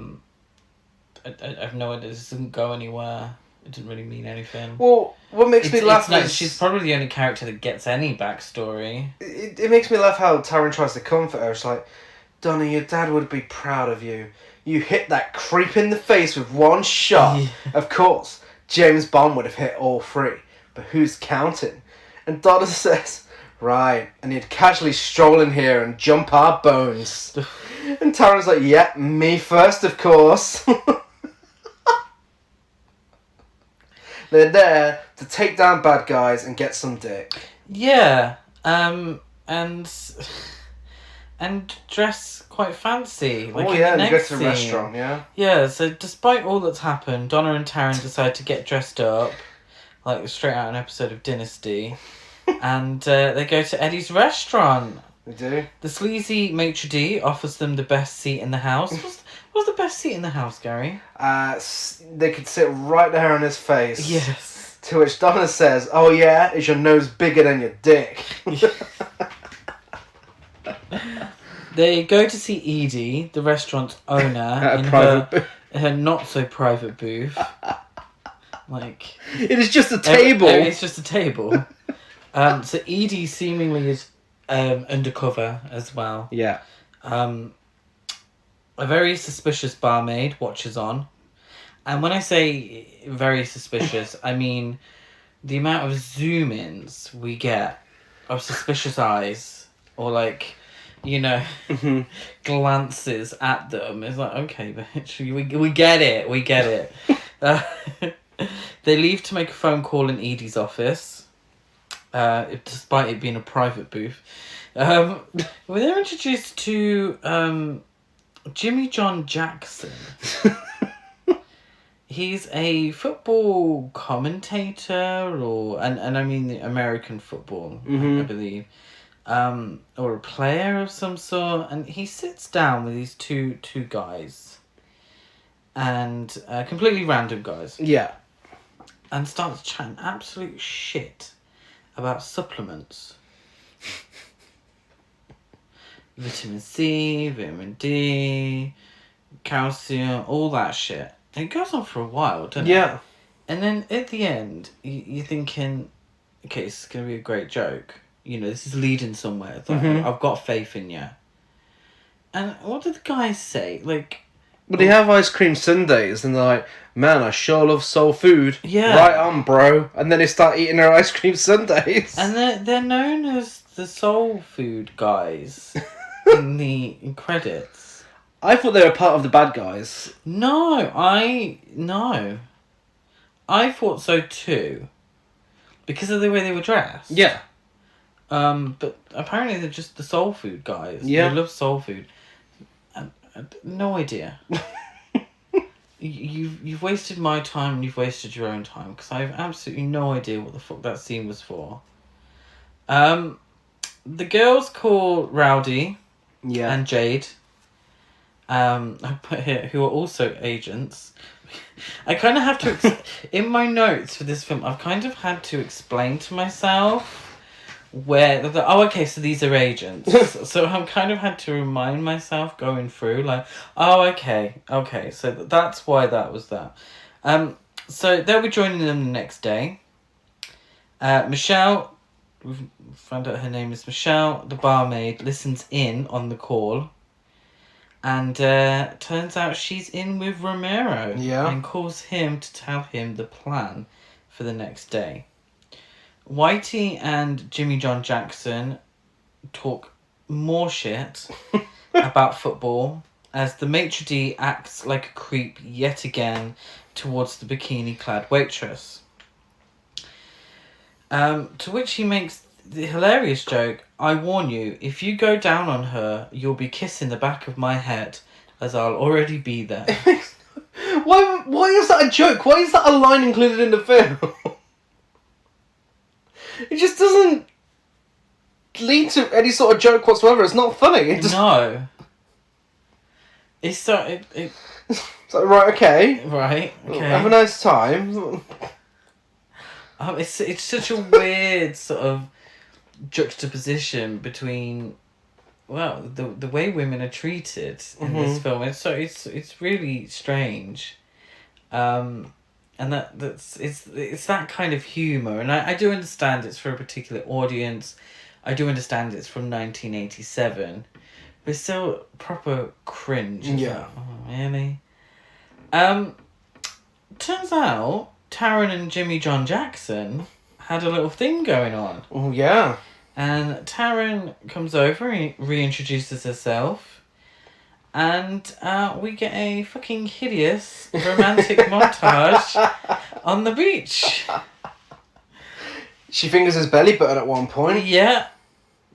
have no idea. This doesn't go anywhere. It didn't really mean anything. Well, what makes me laugh is... she's probably the only character that gets any backstory. It makes me laugh how Taryn tries to comfort her. It's like, Donna, your dad would be proud of you. You hit that creep in the face with one shot. Yeah. Of course, James Bond would have hit all 3. But who's counting? And Donna says... Right, and he'd casually stroll in here and jump our bones. And Taryn's like, yeah, me first, of course. They're there to take down bad guys and get some dick. Yeah, and dress quite fancy. Like They go to the restaurant, yeah? Yeah, so despite all that's happened, Donna and Taryn decide to get dressed up, like straight out an episode of Dynasty, and they go to Eddie's restaurant. They do. The sleazy maitre d' offers them the best seat in the house. What's the best seat in the house, Gary? They could sit right there on his face. Yes. To which Donna says, "Oh yeah, is your nose bigger than your dick?" They go to see Edie, the restaurant's owner, in her not so private booth. Like, it is just a table. It's just a table. So Edie seemingly is undercover as well. Yeah. A very suspicious barmaid watches on. And when I say very suspicious, I mean the amount of zoom-ins we get of suspicious eyes or, like, you know, glances at them. It's like, okay, bitch, we get it. We get it. They leave to make a phone call in Edie's office, despite it being a private booth. They're introduced to Jimmy John Jackson. He's a football commentator, and I mean the American football, I believe, or a player of some sort. And he sits down with these two guys, and completely random guys. Yeah. And starts chatting absolute shit about supplements. Vitamin C, vitamin D, calcium, all that shit. And it goes on for a while, doesn't it? Yeah. And then at the end, you're thinking, okay, this is going to be a great joke. You know, this is leading somewhere. Like, I've got faith in you. And what did the guys say? Like, well, they have ice cream sundaes, and they're like, "Man, I sure love soul food." Yeah. Right on, bro. And then they start eating their ice cream sundaes. And they're known as the soul food guys in the credits. I thought they were part of the bad guys. No. I thought so too. Because of the way they were dressed. Yeah. But apparently they're just the soul food guys. Yeah. They love soul food. No idea. You've wasted my time and you've wasted your own time, because I have absolutely no idea what the fuck that scene was for. The girls call Rowdy and Jade, I put here, who are also agents. I kind of have to in my notes for this film, I've kind of had to explain to myself where so these are agents. So I've kind of had to remind myself going through, like, okay, so that's why that was that. So they'll be joining them the next day. Michelle, we've found out her name is Michelle, the barmaid, listens in on the call, and turns out she's in with Romero. And calls him to tell him the plan for the next day. Whitey and Jimmy John Jackson talk more shit about football as the maitre d' acts like a creep yet again towards the bikini-clad waitress. To which he makes the hilarious joke, "I warn you, if you go down on her, you'll be kissing the back of my head, as I'll already be there." Why is that a joke? Why is that a line included in the film? It just doesn't lead to any sort of joke whatsoever. It's not funny. No. It's so... It's like, right, okay. Right, okay. Have a nice time. It's such a weird sort of juxtaposition between, well, the way women are treated in this film. It's really strange. And it's that kind of humour, and I do understand it's for a particular audience. I do understand it's from 1987, but it's still proper cringe. Yeah. Oh, really? Turns out Taryn and Jimmy John Jackson had a little thing going on. Oh yeah. And Taryn comes over and reintroduces herself. And we get a fucking hideous romantic montage on the beach. She fingers his belly button at one point. Yeah.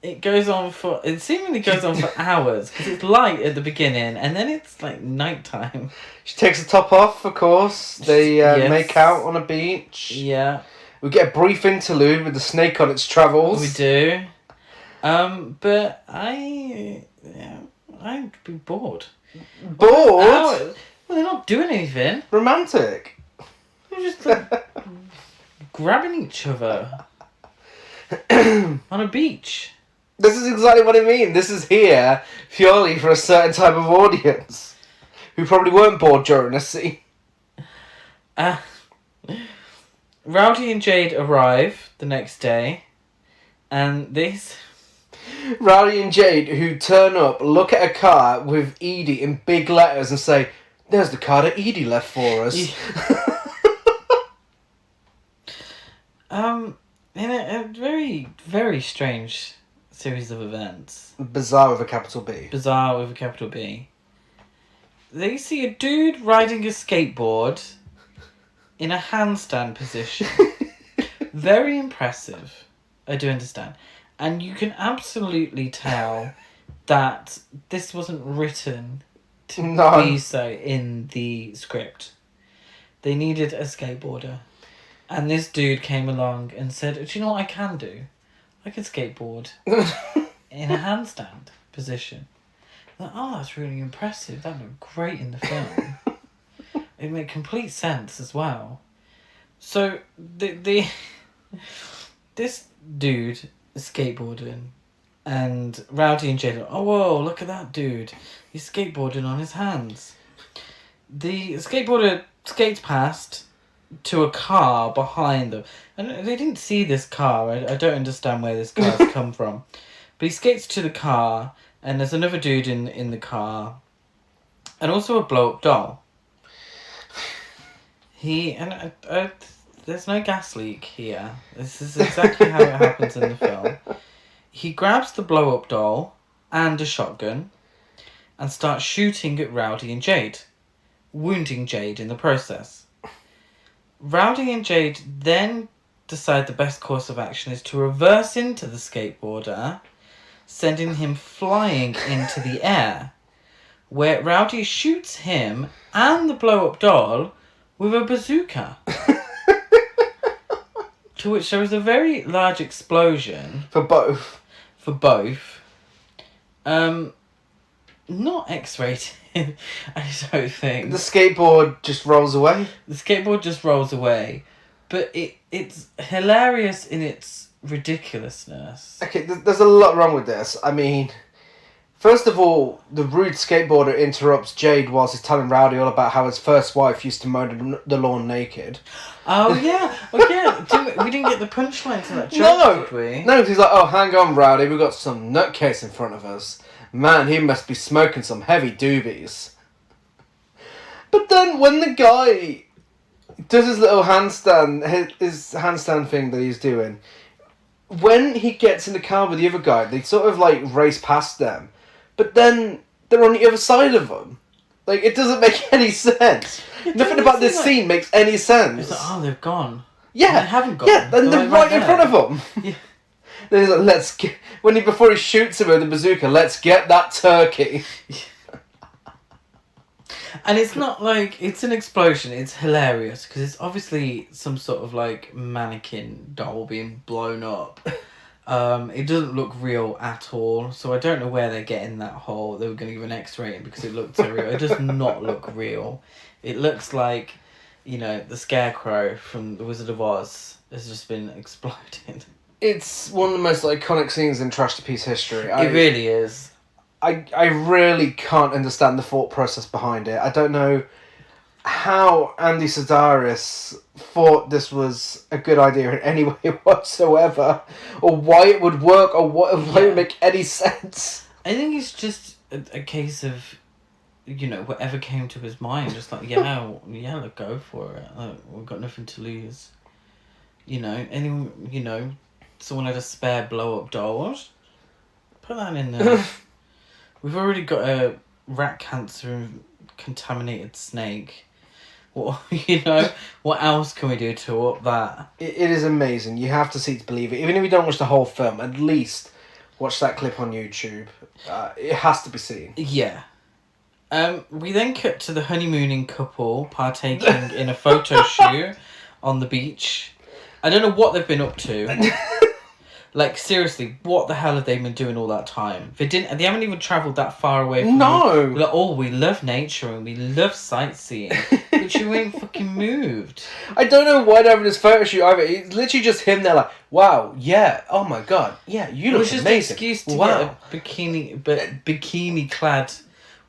It seemingly goes on for hours because it's light at the beginning and then it's like nighttime. She takes the top off, of course. They Yes. make out on a beach. Yeah. We get a brief interlude with the snake on its travels. We do. But I'd be bored. Bored? Well, they're not doing anything. Romantic. They're just like, grabbing each other on a beach. This is exactly what I mean. This is here purely for a certain type of audience who probably weren't bored during this scene. Rowdy and Jade arrive the next day, and this... Rowdy and Jade, who turn up, look at a car with Edie in big letters and say, "There's the car that Edie left for us." In a very, very strange series of events. Bizarre with a capital B. Bizarre with a capital B. They see a dude riding a skateboard in a handstand position. Very impressive. I do understand. And you can absolutely tell that this wasn't written to be so in the script. They needed a skateboarder. And this dude came along and said, "Do you know what I can do? I can skateboard in a handstand position." I'm like, oh, that's really impressive. That looked great in the film. It made complete sense as well. So this dude is skateboarding, and Rowdy and Jade are, "Oh, whoa, look at that dude. He's skateboarding on his hands." The skateboarder skates past to a car behind them. And they didn't see this car. I don't understand where this car's come from. But he skates to the car, and there's another dude in the car, and also a blow-up doll. There's no gas leak here. This is exactly how it happens in the film. He grabs the blow-up doll and a shotgun and starts shooting at Rowdy and Jade, wounding Jade in the process. Rowdy and Jade then decide the best course of action is to reverse into the skateboarder, sending him flying into the air, where Rowdy shoots him and the blow-up doll with a bazooka. To which there was a very large explosion. For both. Not X-rated, I don't think. The skateboard just rolls away. But it's hilarious in its ridiculousness. Okay, there's a lot wrong with this. I mean, first of all, the rude skateboarder interrupts Jade whilst he's telling Rowdy all about how his first wife used to mow the lawn naked. Oh, yeah. We didn't get the punchline to that joke, did we? No, because he's like, "Oh, hang on, Rowdy, we've got some nutcase in front of us. Man, he must be smoking some heavy doobies." But then when the guy does his little handstand, his handstand thing that he's doing, when he gets in the car with the other guy, they sort of like race past them. But then they're on the other side of them. Like, it doesn't make any sense. Nothing about this scene makes any sense. It's like, oh, they've gone. Yeah. They haven't gone. Yeah, then they're right in front of them. Yeah. Then he's like, before he shoots him with the bazooka, "Let's get that turkey." And it's not like it's an explosion. It's hilarious because it's obviously some sort of like mannequin doll being blown up. It doesn't look real at all, so I don't know where they're getting that whole they were going to give an X rating because it looked so real. It does not look real. It looks like, the Scarecrow from The Wizard of Oz has just been exploded. It's one of the most iconic scenes in trashterpiece history. It really is. I really can't understand the thought process behind it. I don't know how Andy Sedaris thought this was a good idea in any way whatsoever, or why it would work, or why it would make any sense. I think it's just a case of, whatever came to his mind, just like, let's go for it. We've got nothing to lose. Someone had a spare blow-up doll. Put that in there. We've already got a rat cancer contaminated snake. What you know? What else can we do to up that? It is amazing. You have to see to believe it. Even if you don't watch the whole film, at least watch that clip on YouTube. It has to be seen. Yeah. We then cut to the honeymooning couple partaking in a photo shoot on the beach. I don't know what they've been up to. Like, seriously, what the hell have they been doing all that time? They haven't even travelled that far away from No! Like, oh, we love nature and we love sightseeing. But you ain't fucking moved. I don't know why they're having this photo shoot either. It's literally just him there like, wow, yeah, oh my god, yeah, you look amazing. It was just an excuse to get a bikini-clad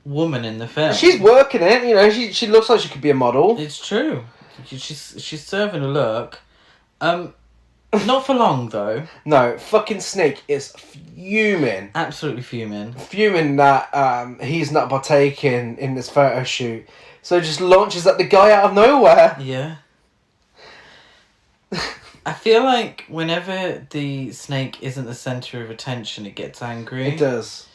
woman in the film. She's working it, you know, she looks like she could be a model. It's true. She's serving a look. Not for long, though. No, fucking Snake is fuming. Absolutely fuming. Fuming that he's not partaking in this photo shoot. So just launches at the guy out of nowhere. Yeah. I feel like whenever the snake isn't the centre of attention, it gets angry. It does.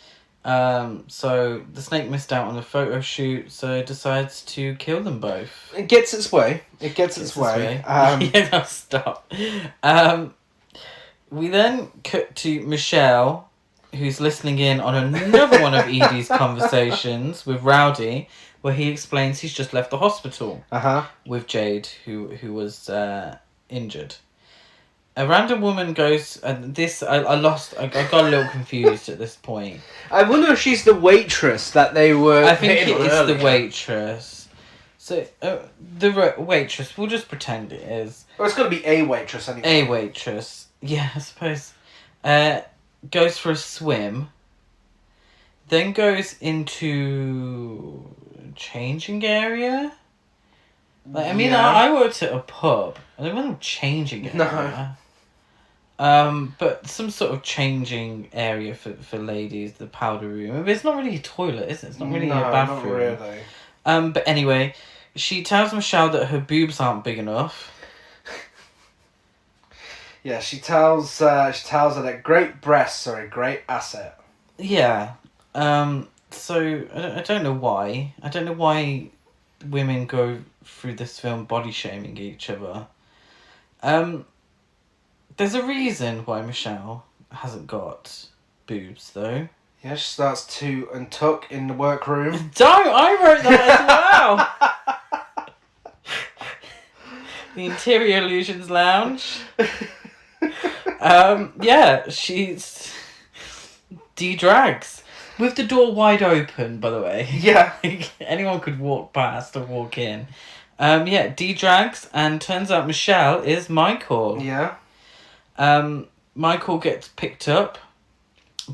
So the snake missed out on the photo shoot, so it decides to kill them both. It gets its way. It gets its way. Yeah, no, stop. We then cut to Michelle, who's listening in on another one of Edie's conversations with Rowdy, where he explains he's just left the hospital with Jade, who was injured. A random woman goes, and this, I got a little confused at this point. I wonder if she's the waitress that they were. I think it is the waitress. So, the waitress, we'll just pretend it is. Well, it's got to be a waitress anyway. A waitress, yeah, I suppose. Goes for a swim. Then goes into changing area. Like, I mean, Yeah. I worked at a pub, and there wasn't a changing area. No. But some sort of changing area for ladies, the powder room. But it's not really a toilet, is it? It's not really a bathroom. Not really. But anyway, she tells Michelle that her boobs aren't big enough. Yeah, she tells her that great breasts are a great asset. Yeah. So I don't know why. I don't know why women go through this film body shaming each other. There's a reason why Michelle hasn't got boobs, though. Yeah, she starts to untuck in the workroom. Don't! I wrote that as well! The Interior Illusions Lounge. Yeah, she's de-drags. With the door wide open, by the way. Yeah. Anyone could walk past or walk in. Yeah, de-drags, and turns out Michelle is Michael. Yeah. Michael gets picked up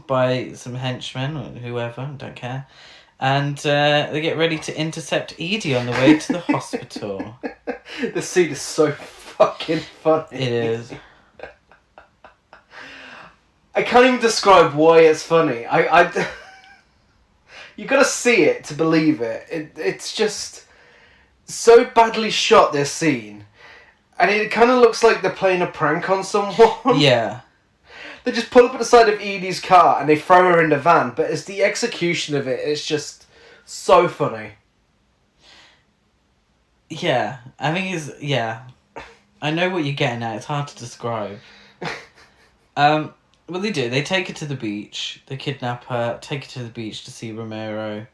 by some henchmen or whoever, I don't care. And they get ready to intercept Edie on the way to the hospital. The scene is so fucking funny. It is. I can't even describe why it's funny. You gotta see it to believe it. It's just so badly shot, this scene. And it kind of looks like they're playing a prank on someone. Yeah. They just pull up at the side of Edie's car and they throw her in the van. But it's the execution of it. It's just so funny. Yeah. I think it's... Yeah. I know what you're getting at. It's hard to describe. Well, they do. They take her to the beach. They kidnap her, take her to the beach to see Romero.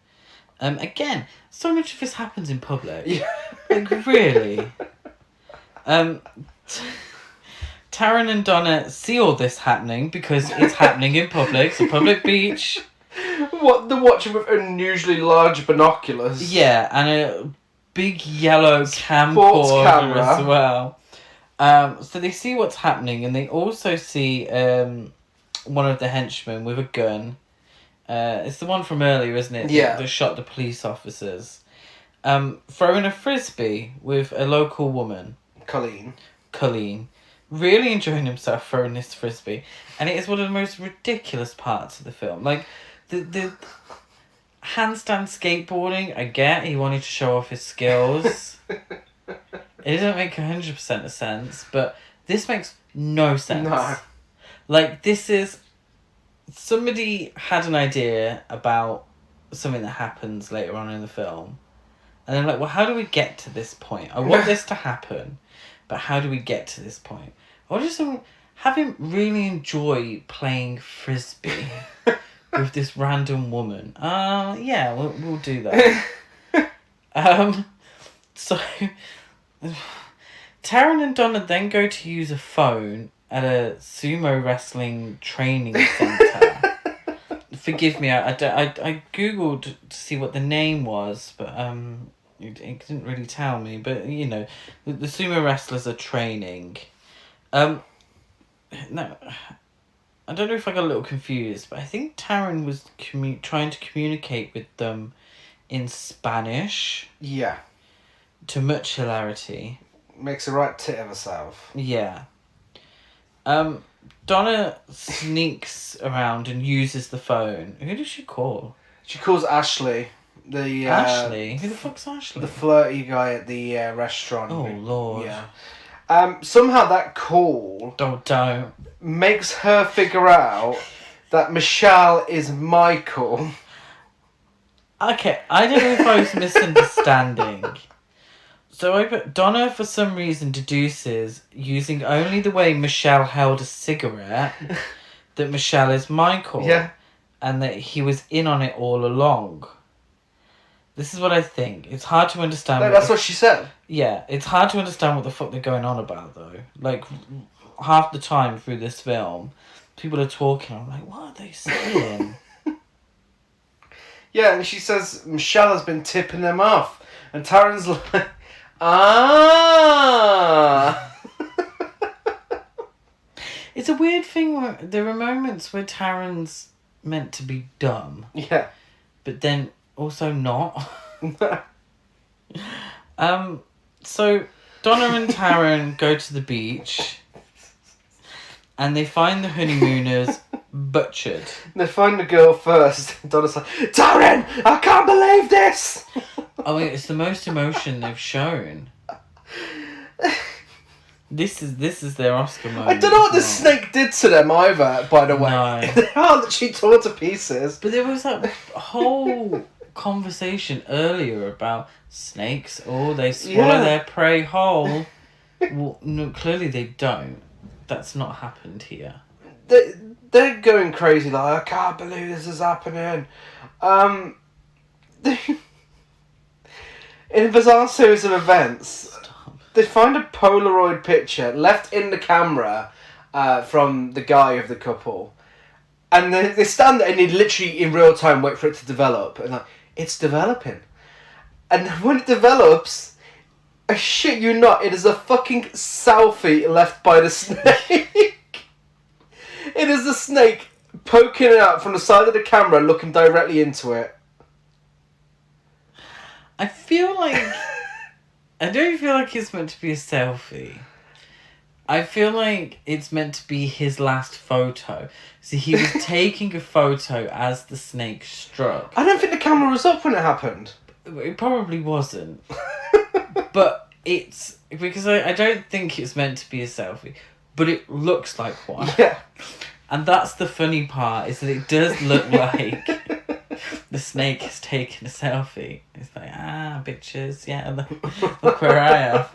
Again, so much of this happens in public. Yeah. Like, really? Taryn and Donna see all this happening because it's happening in public. It's a public beach. What, they're watching with unusually large binoculars. Yeah, and a big yellow camcorder camera as well. So they see what's happening, and they also see one of the henchmen with a gun. It's the one from earlier, isn't it? Yeah. That shot the police officers. Throwing a frisbee with a local woman. Colleen. Really enjoying himself throwing this frisbee. And it is one of the most ridiculous parts of the film. Like, the handstand skateboarding, I get. He wanted to show off his skills. It doesn't make 100% of sense, but this makes no sense. No. Like, this is... Somebody had an idea about something that happens later on in the film, And they're like, well, how do we get to this point? I want this to happen, but how do we get to this point? I just have him really enjoy playing frisbee with this random woman. Yeah, we'll do that. So Taryn and Donna then go to use a phone at a sumo wrestling training centre. Forgive me, I googled to see what the name was, but it didn't really tell me. But you know, the sumo wrestlers are training. No, I don't know if I got a little confused, but I think Taryn was trying to communicate with them in Spanish. Yeah. To much hilarity. Makes a right tit of herself. Yeah. Donna sneaks around and uses the phone. Who does she call? She calls Ashley. Ashley? Who the fuck's Ashley? The flirty guy at the restaurant. Oh, Lord. Yeah. Somehow that call... Don't. ...makes her figure out that Michelle is Michael. Okay, I don't know if I was misunderstanding. So Donna, for some reason, deduces, using only the way Michelle held a cigarette, that Michelle is Michael. Yeah. And that he was in on it all along. This is what I think. It's hard to understand. No, that's what she said. Yeah, it's hard to understand what the fuck they're going on about, though. Like, half the time through this film, people are talking. I'm like, what are they saying? Yeah, and she says Michelle has been tipping them off. And Taryn's like... Ah! It's a weird thing where there are moments where Taryn's meant to be dumb. Yeah. But then also not. So Donna and Taryn go to the beach and they find the honeymooners butchered. They find the girl first. Donna's like, Taryn, I can't believe this! Oh, it's the most emotion they've shown. This is their Oscar moment. I don't know what the snake did to them either, by the way. No. They are literally torn to pieces. But there was that whole conversation earlier about snakes. Oh, they swallow their prey whole. Well, no, clearly they don't. That's not happened here. They're going crazy, like, I can't believe this is happening. In a bizarre series of events, they find a Polaroid picture left in the camera from the guy of the couple. And they stand there and they literally, in real time, wait for it to develop. And like, it's developing. And when it develops, I shit you not, it is a fucking selfie left by the snake. It is the snake poking out from the side of the camera, looking directly into it. I feel like... I don't feel like it's meant to be a selfie. I feel like it's meant to be his last photo. So he was taking a photo as the snake struck. I don't think the camera was up when it happened. It probably wasn't. But it's... Because I don't think it's meant to be a selfie. But it looks like one. Yeah. And that's the funny part, is that it does look like... the snake has taken a selfie. It's like, bitches, yeah, look where I am.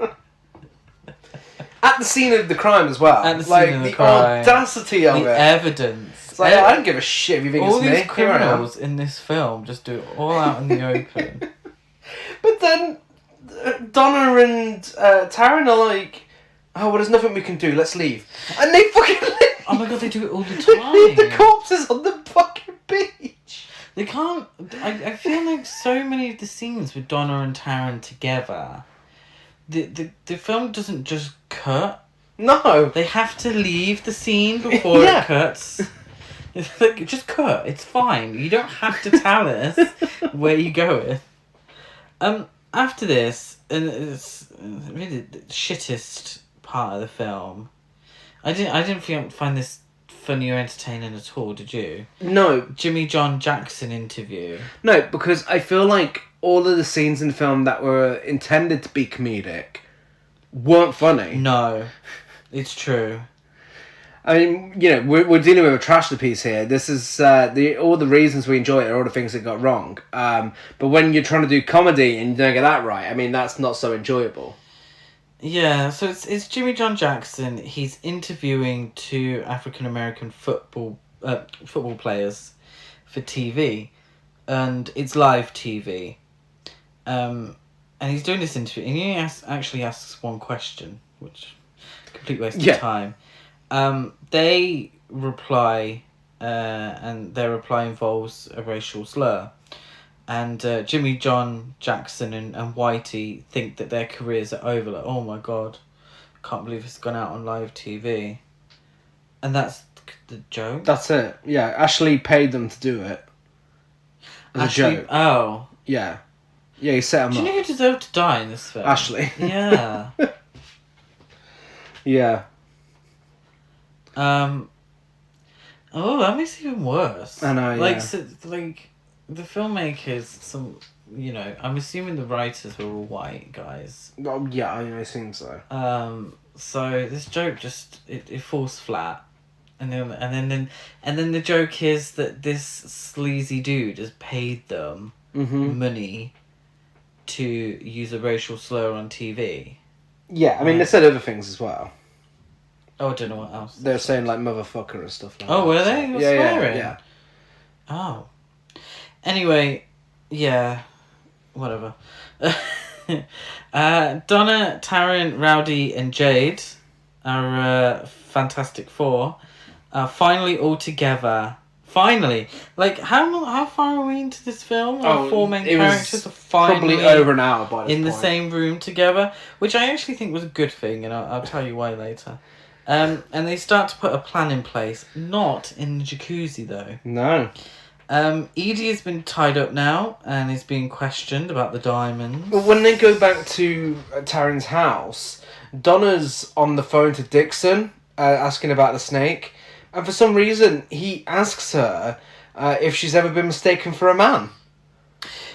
At the scene of the crime as well. At the scene of the crime. Audacity of the it. Evidence. It's like, I don't give a shit if you think all it's me. All these criminals in this film just do it all out in the open. But then Donna and Taryn are like, oh, well, there's nothing we can do, let's leave. And they fucking leave. Oh my god, they do it all the They leave the time. corpses on the fucking beach. They can't... I feel like so many of the scenes with Donna and Taryn together, the film doesn't just cut. No. They have to leave the scene before it cuts. It's like, just cut. It's fine. You don't have to tell us where you go with. After this, and it's really the shittest part of the film. I didn't find this funny or entertaining at all, did you? No. Jimmy John Jackson interview. No, because I feel like all of the scenes in the film that were intended to be comedic weren't funny. No, it's true. I mean, you know, we're dealing with a trashterpiece here. This is all the reasons we enjoy it are all the things it got wrong. But when you're trying to do comedy and you don't get that right, I mean, that's not so enjoyable. Yeah, so it's Jimmy John Jackson. He's interviewing two African American football players for TV, and it's live TV. And he's doing this interview, and he actually asks one question, which complete waste of time. They reply, and their reply involves a racial slur. And Jimmy John Jackson and Whitey think that their careers are over. Like, oh my god, can't believe it's gone out on live TV. And that's the joke? That's it. Yeah, Ashley paid them to do it. As a joke. Oh. Yeah. Yeah, he set them Do up. you know who deserved to die in this film? Ashley. Yeah. Yeah. Oh, that makes it even worse. I know, like, yeah. So, like, the filmmakers, I'm assuming the writers were all white guys. Well, yeah, I assume so. So this joke just it falls flat, and then the joke is that this sleazy dude has paid them money to use a racial slur on TV. Yeah, I mean, they said other things as well. Oh, I don't know what else. They were saying, like, motherfucker and stuff like that. Oh, were they? So, Swearing? Yeah. Oh. Anyway, yeah, whatever. Donna, Taryn, Rowdy, and Jade, our Fantastic Four, are finally all together. Finally, like how far are we into this film? Our four main characters are finally probably over an hour by this in point. the same room together, which I actually think was a good thing, and I'll tell you why later. And they start to put a plan in place, not in the jacuzzi though. No. Edie has been tied up now and is being questioned about the diamonds. But when they go back to Taryn's house, Donna's on the phone to Dixon, asking about the snake, and for some reason he asks her if she's ever been mistaken for a man.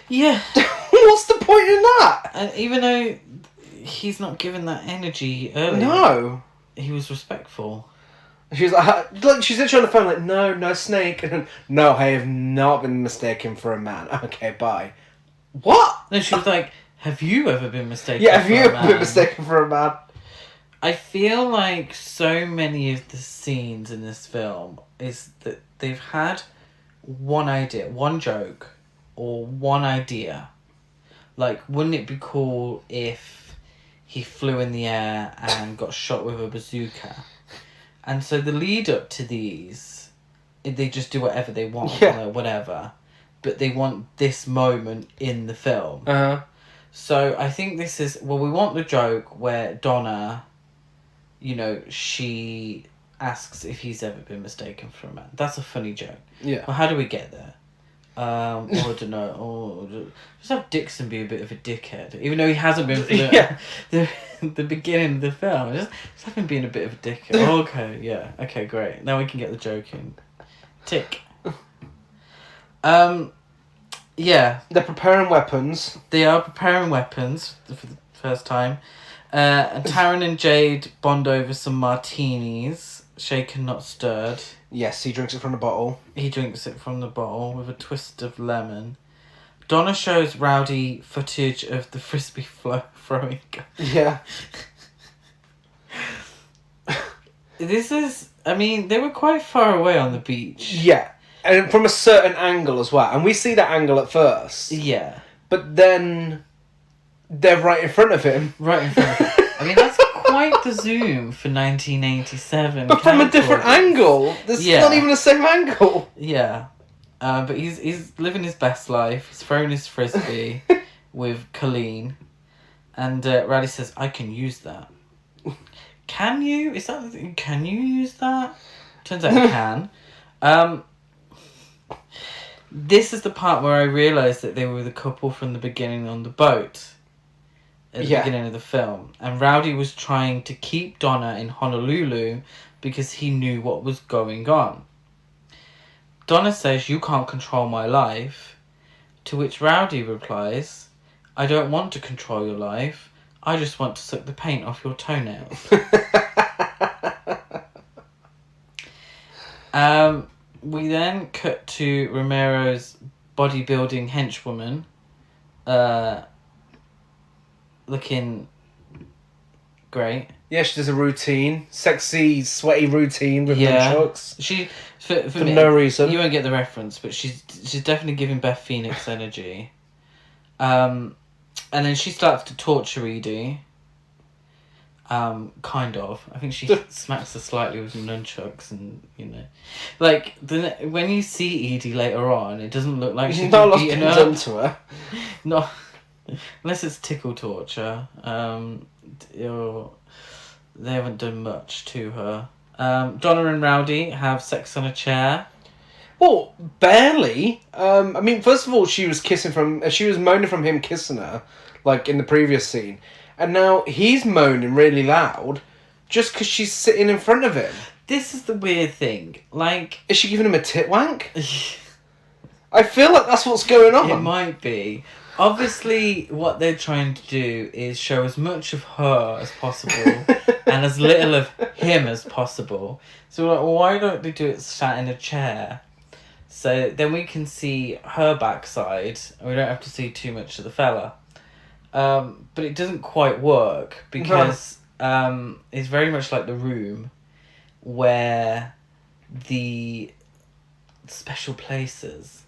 Yeah. What's the point in that? And even though he's not given that energy earlier, No. he was respectful. She's like she's literally on the phone like, no snake. And no, I have not been mistaken for a man. Okay, bye. What? No, she was like, have you ever been mistaken Yeah, have for you a ever man? been mistaken for a man? I feel like so many of the scenes in this film is that they've had one idea, one joke, or one idea. Like, wouldn't it be cool if he flew in the air and got shot with a bazooka? And so the lead up to these, they just do whatever they want, or whatever. But they want this moment in the film. Uh-huh. So I think this is... Well, we want the joke where Donna, she asks if he's ever been mistaken for a man. That's a funny joke. Yeah. Well, how do we get there? I don't know. Just have Dixon be a bit of a dickhead, even though he hasn't been for the beginning of the film. Just have him being a bit of a dickhead. Okay, yeah, okay, great. Now we can get the joke in. Tick. Yeah. They're preparing weapons. They are preparing weapons for the first time. And Taryn and Jade bond over some martinis, shaken not stirred. Yes, he drinks it from the bottle. He drinks it from the bottle with a twist of lemon. Donna shows Rowdy footage of the frisbee throwing. Yeah. They were quite far away on the beach. Yeah. And from a certain angle as well. And we see that angle at first. Yeah. But then they're right in front of him. Right in front of him. I mean, that's quite the zoom for 1987. But from a different angle. This is not even the same angle. Yeah. But he's living his best life. He's throwing his frisbee with Colleen. And Rowdy says, I can use that. Can you? Is that the thing? Can you use that? Turns out you can. This is the part where I realised that they were the couple from the beginning on the boat. At the beginning of the film. And Rowdy was trying to keep Donna in Honolulu because he knew what was going on. Donna says, you can't control my life. To which Rowdy replies, I don't want to control your life. I just want to suck the paint off your toenails. We then cut to Romero's bodybuilding henchwoman, looking great. Yeah, she does a routine. Sexy, sweaty routine with nunchucks. She, for me, no reason. You won't get the reference, but she's definitely giving Beth Phoenix energy. And then she starts to torture Edie. Kind of. I think she smacks her slightly with nunchucks, and like when you see Edie later on, it doesn't look like she's not beaten been up. done to her. No, unless it's tickle torture. They haven't done much to her. Donna and Rowdy have sex on a chair. Well, barely. I mean, first of all, she was moaning from him kissing her, like in the previous scene. And now he's moaning really loud just because she's sitting in front of him. This is the weird thing. Like... Is she giving him a tit wank? I feel like that's what's going on. It might be. Obviously, what they're trying to do is show as much of her as possible and as little of him as possible. So we're like, well, why don't they do it sat in a chair? So then we can see her backside and we don't have to see too much of the fella. But it doesn't quite work because it's very much like The Room, where the special places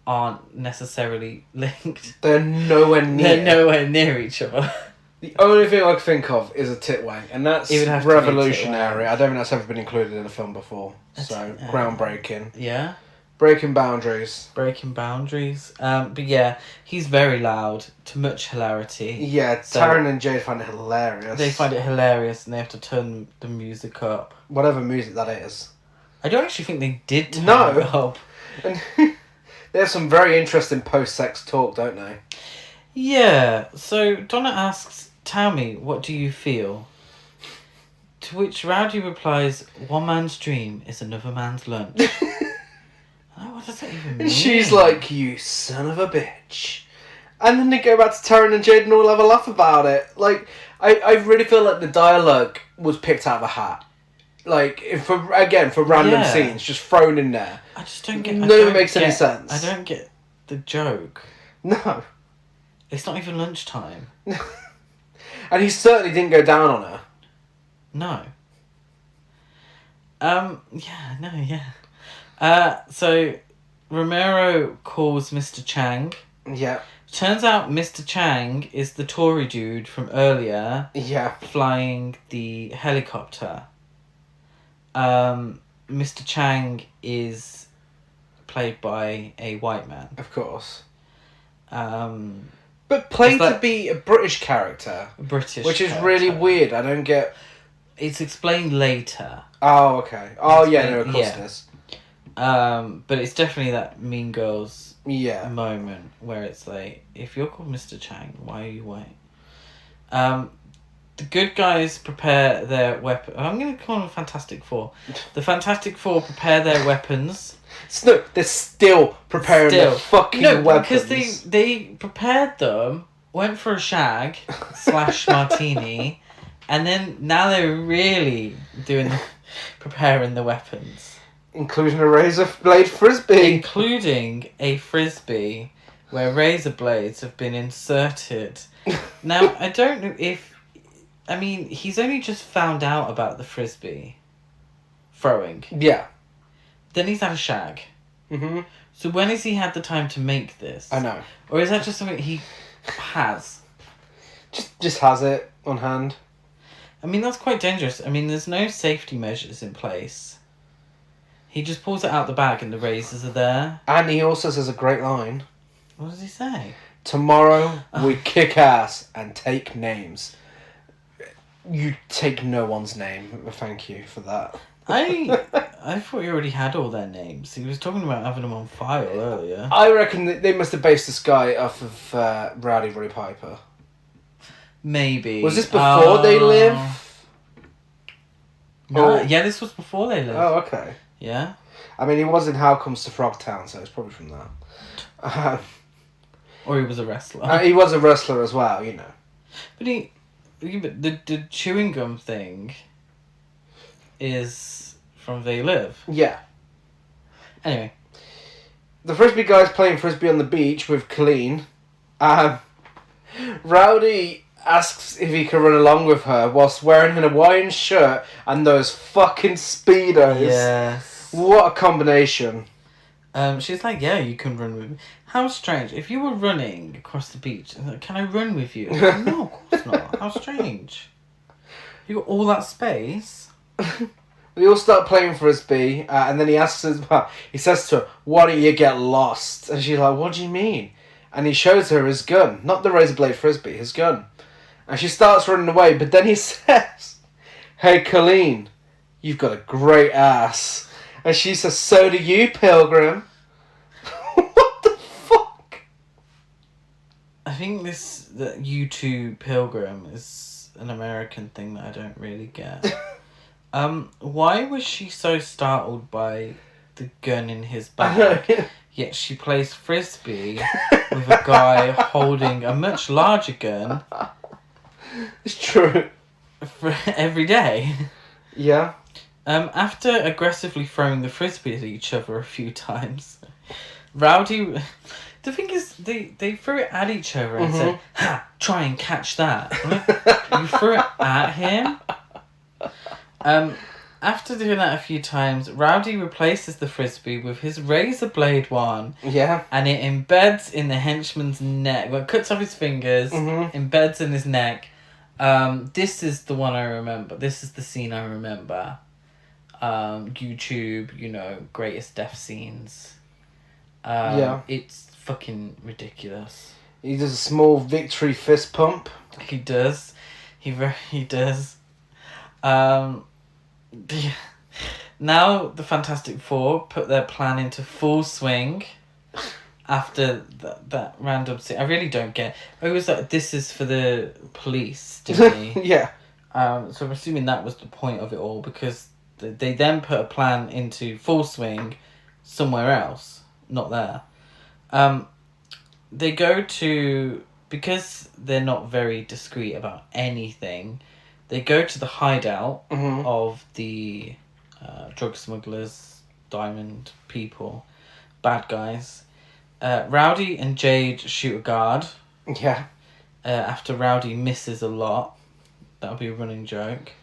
aren't necessarily linked. They're nowhere near. They're nowhere near each other. The only thing I can think of is a tit wank, and that's It would have to be revolutionary. tit wank. I don't think that's ever been included in a film before. So, groundbreaking. Yeah. Breaking boundaries. Breaking boundaries. But yeah, he's very loud, to much hilarity. Yeah, So- Taryn and Jade find it hilarious. They find it hilarious and they have to turn the music up. Whatever music that is. I don't actually think they did turn No. it up. And they have some very interesting post-sex talk, don't they? Yeah, so Donna asks, "Tell me, what do you feel?" To which Rowdy replies, "One man's dream is another man's lunch." Oh, what does that even mean? And she's like, "You son of a bitch." And then they go back to Taryn and Jade and all have a laugh about it. Like, I really feel like the dialogue was picked out of a hat. Like, for random scenes, just thrown in there. I just don't get... None of it makes any sense. I don't get the joke. No. It's not even lunchtime. And he certainly didn't go down on her. No. So Romero calls Mr. Chang. Yeah. Turns out Mr. Chang is the Tory dude from earlier Yeah. flying the helicopter. Mr. Chang is played by a white man. Of course. Um, But played Is that- to be a British character. British. Which is character. really weird. I don't get... It's explained later. Oh, okay. Oh, It's yeah, been- no, of course yeah. it is. But it's definitely that Mean Girls Yeah. moment where it's like, if you're called Mr. Chang, why are you white? The good guys prepare their weapon. I'm going to call them Fantastic Four. The Fantastic Four prepare their weapons. No, they're still preparing their fucking weapons. Because they prepared them, went for a shag / martini, and then now they're really preparing the weapons. Including a razor blade frisbee. Including a frisbee where razor blades have been inserted. Now, I don't know if... I mean, he's only just found out about the frisbee throwing. Yeah. Then he's had a shag. Mm-hmm. So when has he had the time to make this? I know. Or is that just something he has? Just has it on hand. I mean, that's quite dangerous. I mean, there's no safety measures in place. He just pulls it out the bag and the razors are there. And he also says a great line. What does he say? Tomorrow we kick ass and take names. You take no one's name. Thank you for that. I thought you already had all their names. He was talking about having them on file earlier. I reckon that they must have based this guy off of Rowdy Roddy Piper. Maybe. Was this before They Live? No, Oh. yeah, this was before They Live. Oh, okay. Yeah? I mean, he was in How Comes to Frogtown, so it's probably from that. Or he was a wrestler. He was a wrestler as well, you know. But the chewing gum thing is from They Live. Yeah. Anyway. The Frisbee guy's playing Frisbee on the beach with Colleen. Rowdy asks if he can run along with her whilst wearing an Hawaiian shirt and those fucking Speedos. Yes. What a combination. She's like, yeah, you can run with me. How strange. If you were running across the beach, can I run with you? Like, no, of course not. How strange. You got all that space. We all start playing Frisbee, and then he asks her, he says to her, why don't you get lost? And she's like, what do you mean? And he shows her his gun, not the razor blade Frisbee, his gun. And she starts running away, but then he says, hey, Colleen, you've got a great ass. And she says, so do you, Pilgrim. What the fuck? I think that U2 Pilgrim is an American thing that I don't really get. Why was she so startled by the gun in his bag? Yet she plays Frisbee with a guy holding a much larger gun. It's true. For every day. Yeah. After aggressively throwing the Frisbee at each other a few times, Rowdy... The thing is, they threw it at each other and said, ha, try and catch that. You threw it at him? After doing that a few times, Rowdy replaces the Frisbee with his razor blade one. Yeah. And it embeds in the henchman's neck. Well, it cuts off his fingers, embeds in his neck. This is the one I remember. This is the scene I remember. YouTube, greatest death scenes. Yeah. It's fucking ridiculous. He does a small victory fist pump. He does. He does. Now the Fantastic Four put their plan into full swing after that random scene. I really don't get. I was like, this is for the police, didn't he? Yeah. So I'm assuming that was the point of it all, because they then put a plan into full swing somewhere else, not there. They go to, because they're not very discreet about anything, they go to the hideout of the drug smugglers, diamond people, bad guys. Rowdy and Jade shoot a guard. Yeah. After Rowdy misses a lot. That'll be a running joke.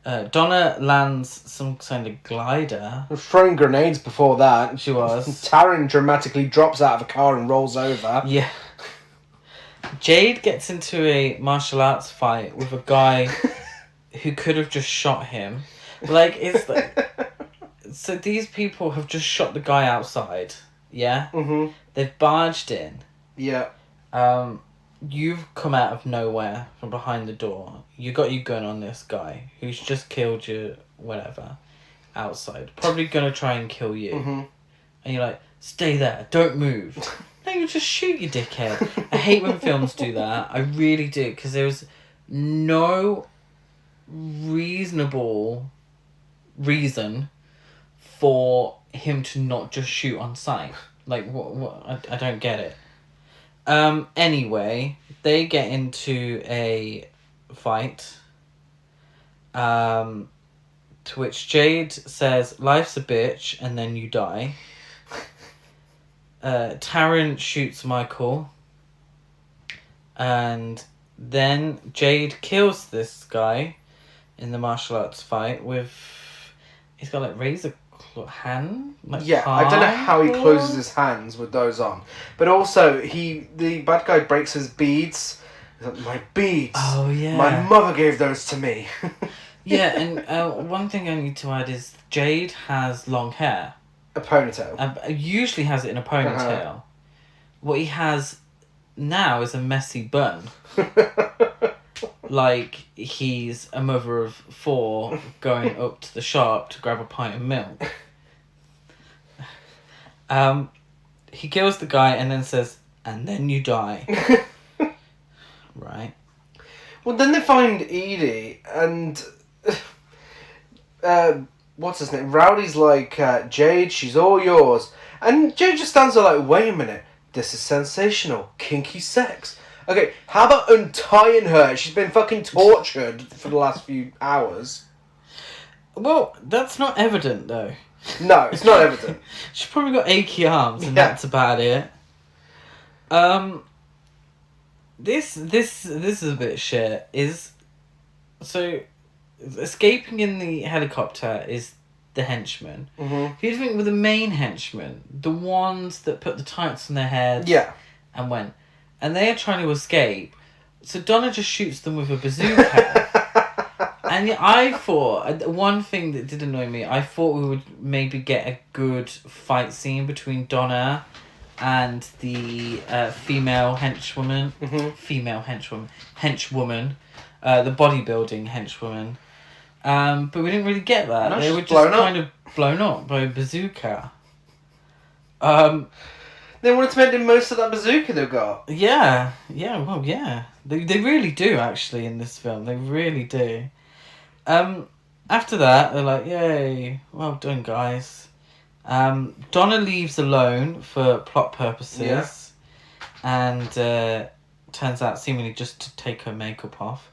Donna lands some kind of glider. Throwing grenades before that. She was. Taryn dramatically drops out of a car and rolls over. Yeah. Jade gets into a martial arts fight with a guy who could have just shot him. It's like... So these people have just shot the guy outside. Yeah? Mm-hmm. They've barged in. Yeah. You've come out of nowhere from behind the door. You got your gun on this guy who's just killed you, whatever, outside. Probably gonna try and kill you. Mm-hmm. And you're like, stay there, don't move. No, you just shoot, you dickhead. I hate when films do that. I really do, because there was no reasonable reason for him to not just shoot on sight. Like, what? I don't get it. Anyway, they get into a fight. To which Jade says, life's a bitch, and then you die. Taryn shoots Michael. And then Jade kills this guy in the martial arts fight with... He's got razor hand? I don't know how he closes his hands with those on. But also, the bad guy breaks his beads. He's like, my beads! Oh, yeah. My mother gave those to me. Yeah, and one thing I need to add is Jade has long hair. A ponytail. Usually has it in a ponytail. What he has now is a messy bun. Like he's a mother of 4 going up to the shop to grab a pint of milk. He kills the guy and then says, and then you die. Right. Well, then they find Edie and... what's his name? Rowdy's like, Jade, she's all yours. And Jade just stands there like, wait a minute. This is sensational. Kinky sex. Okay, how about untying her? She's been fucking tortured for the last few hours. Well, that's not evident, though. No, it's not evident. She's probably got achy arms, and that's about it. This is a bit shit. So escaping in the helicopter is the henchmen. Mm-hmm. Who do you think were the main henchmen? The ones that put the tights on their heads. Yeah. And went, and they are trying to escape. So Donna just shoots them with a bazooka. And I thought, one thing that did annoy me, I thought we would maybe get a good fight scene between Donna and the female henchwoman. Mm-hmm. Female henchwoman. The bodybuilding henchwoman. But we didn't really get that. No, they were just kind of blown up by a bazooka. They wanted to make the most of that bazooka they've got. Yeah. They really do, actually, in this film. They really do. After that, they're like, yay, well done, guys. Donna leaves alone for plot purposes. Yeah. And turns out seemingly just to take her makeup off.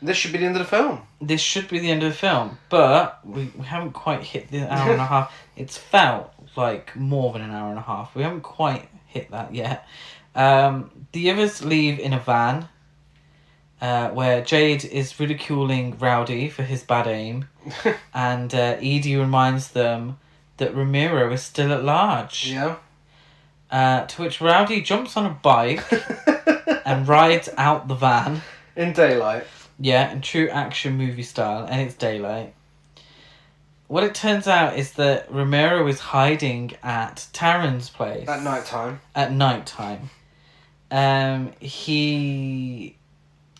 This should be the end of the film. This should be the end of the film. But we haven't quite hit the hour and a half. It's felt like more than an hour and a half. We haven't quite hit that yet. The others leave in a van where Jade is ridiculing Rowdy for his bad aim. And Edie reminds them that Ramiro is still at large. Yeah. To which Rowdy jumps on a bike and rides out the van. In daylight. Yeah, in true action movie style, and it's daylight. What it turns out is that Romero is hiding at Taryn's place. At night time. At night time. He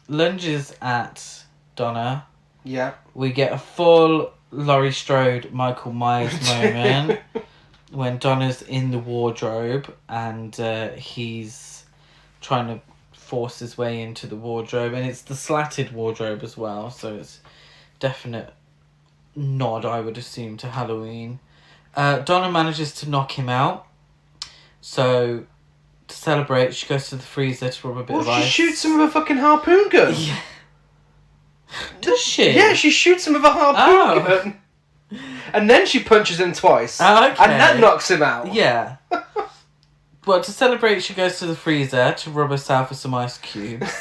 lunges at Donna. Yeah. We get a full Laurie Strode, Michael Myers moment when Donna's in the wardrobe and he's trying to force his way into the wardrobe, and it's the slatted wardrobe as well, so it's definite nod, I would assume, to Halloween. Donna manages to knock him out, so to celebrate she goes to the freezer to rub a bit of ice. She shoots him with a fucking harpoon gun. Yeah. Does she? Yeah, she shoots him with a harpoon gun. And then she punches him twice. Oh, okay. And that knocks him out. Yeah. Well, to celebrate, she goes to the freezer to rub herself with some ice cubes.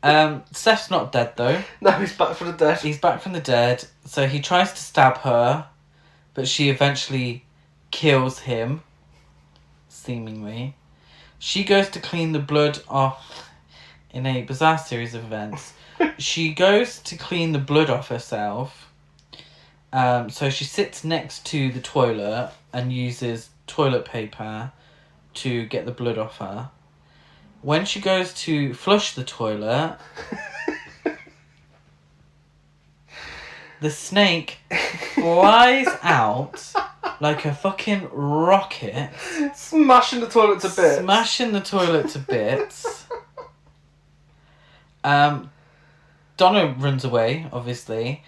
Seth's not dead, though. No, he's back from the dead. He's back from the dead. So he tries to stab her, but she eventually kills him, seemingly. She goes to clean the blood off in a bizarre series of events. She goes to clean the blood off herself. So she sits next to the toilet and uses toilet paper to get the blood off her. When she goes to flush the toilet, the snake flies out like a fucking rocket. Smashing the toilet to bits. Smashing the toilet to bits. Donna runs away, obviously.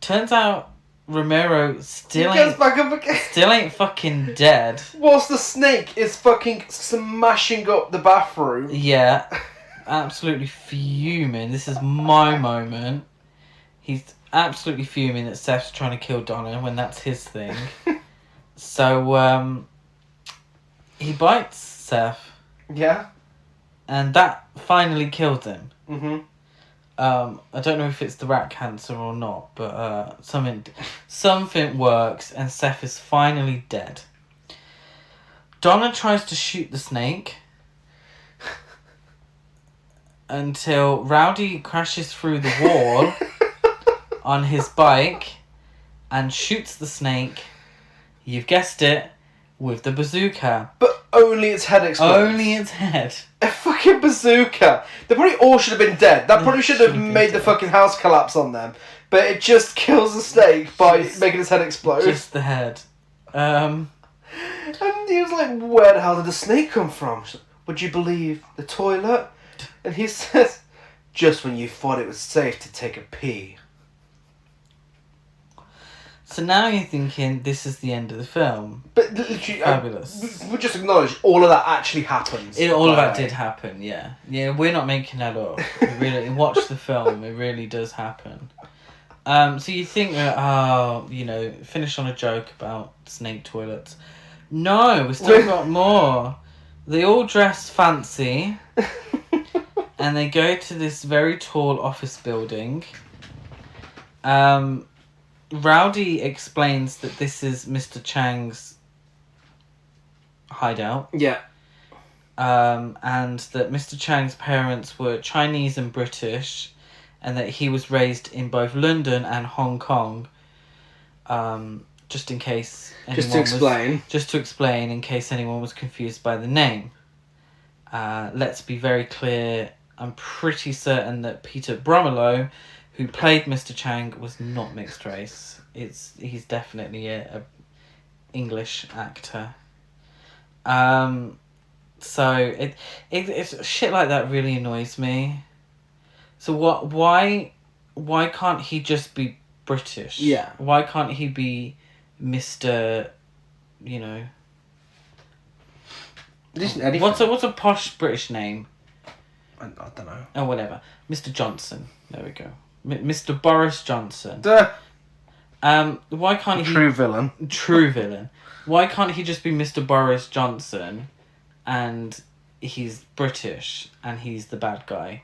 Turns out Romero still ain't back up again. Still ain't fucking dead. Whilst the snake is fucking smashing up the bathroom. Yeah. Absolutely fuming. This is my moment. He's absolutely fuming that Seth's trying to kill Donna when that's his thing. So, he bites Seth. Yeah. And that finally kills him. Mm-hmm. I don't know if it's the rat cancer or not, but something works and Seth is finally dead. Donna tries to shoot the snake until Rowdy crashes through the wall on his bike and shoots the snake, you've guessed it, with the bazooka. But only its head explodes. Only its head. A fucking bazooka. They probably all should have been dead. That probably should have made the fucking house collapse on them. But it just kills the snake by making his head explode. Just the head. And he was like, where the hell did the snake come from? She's like, would you believe the toilet? And he says, just when you thought it was safe to take a pee. So now you're thinking this is the end of the film. But literally, Fabulous. we just acknowledge all of that actually happens. All of that did happen, yeah. Yeah, we're not making that up. We really watch the film. It really does happen. So you think that, finish on a joke about snake toilets. No, we still got more. They all dress fancy. And they go to this very tall office building. Rowdy explains that this is Mr. Chang's hideout. Yeah. And that Mr. Chang's parents were Chinese and British, and that he was raised in both London and Hong Kong. Just in case Just to explain, in case anyone was confused by the name. Let's be very clear. I'm pretty certain that Peter Bromelow, who played Mr. Chang, was not mixed race. He's definitely a English actor. So it's shit like that really annoys me. So why can't he just be British? Yeah. Why can't he be Mr. What's a posh British name? I don't know. Oh, whatever. Mr. Johnson. There we go. Mr. Boris Johnson. Duh. Why can't he... True villain. True villain. Why can't he just be Mr. Boris Johnson and he's British and he's the bad guy?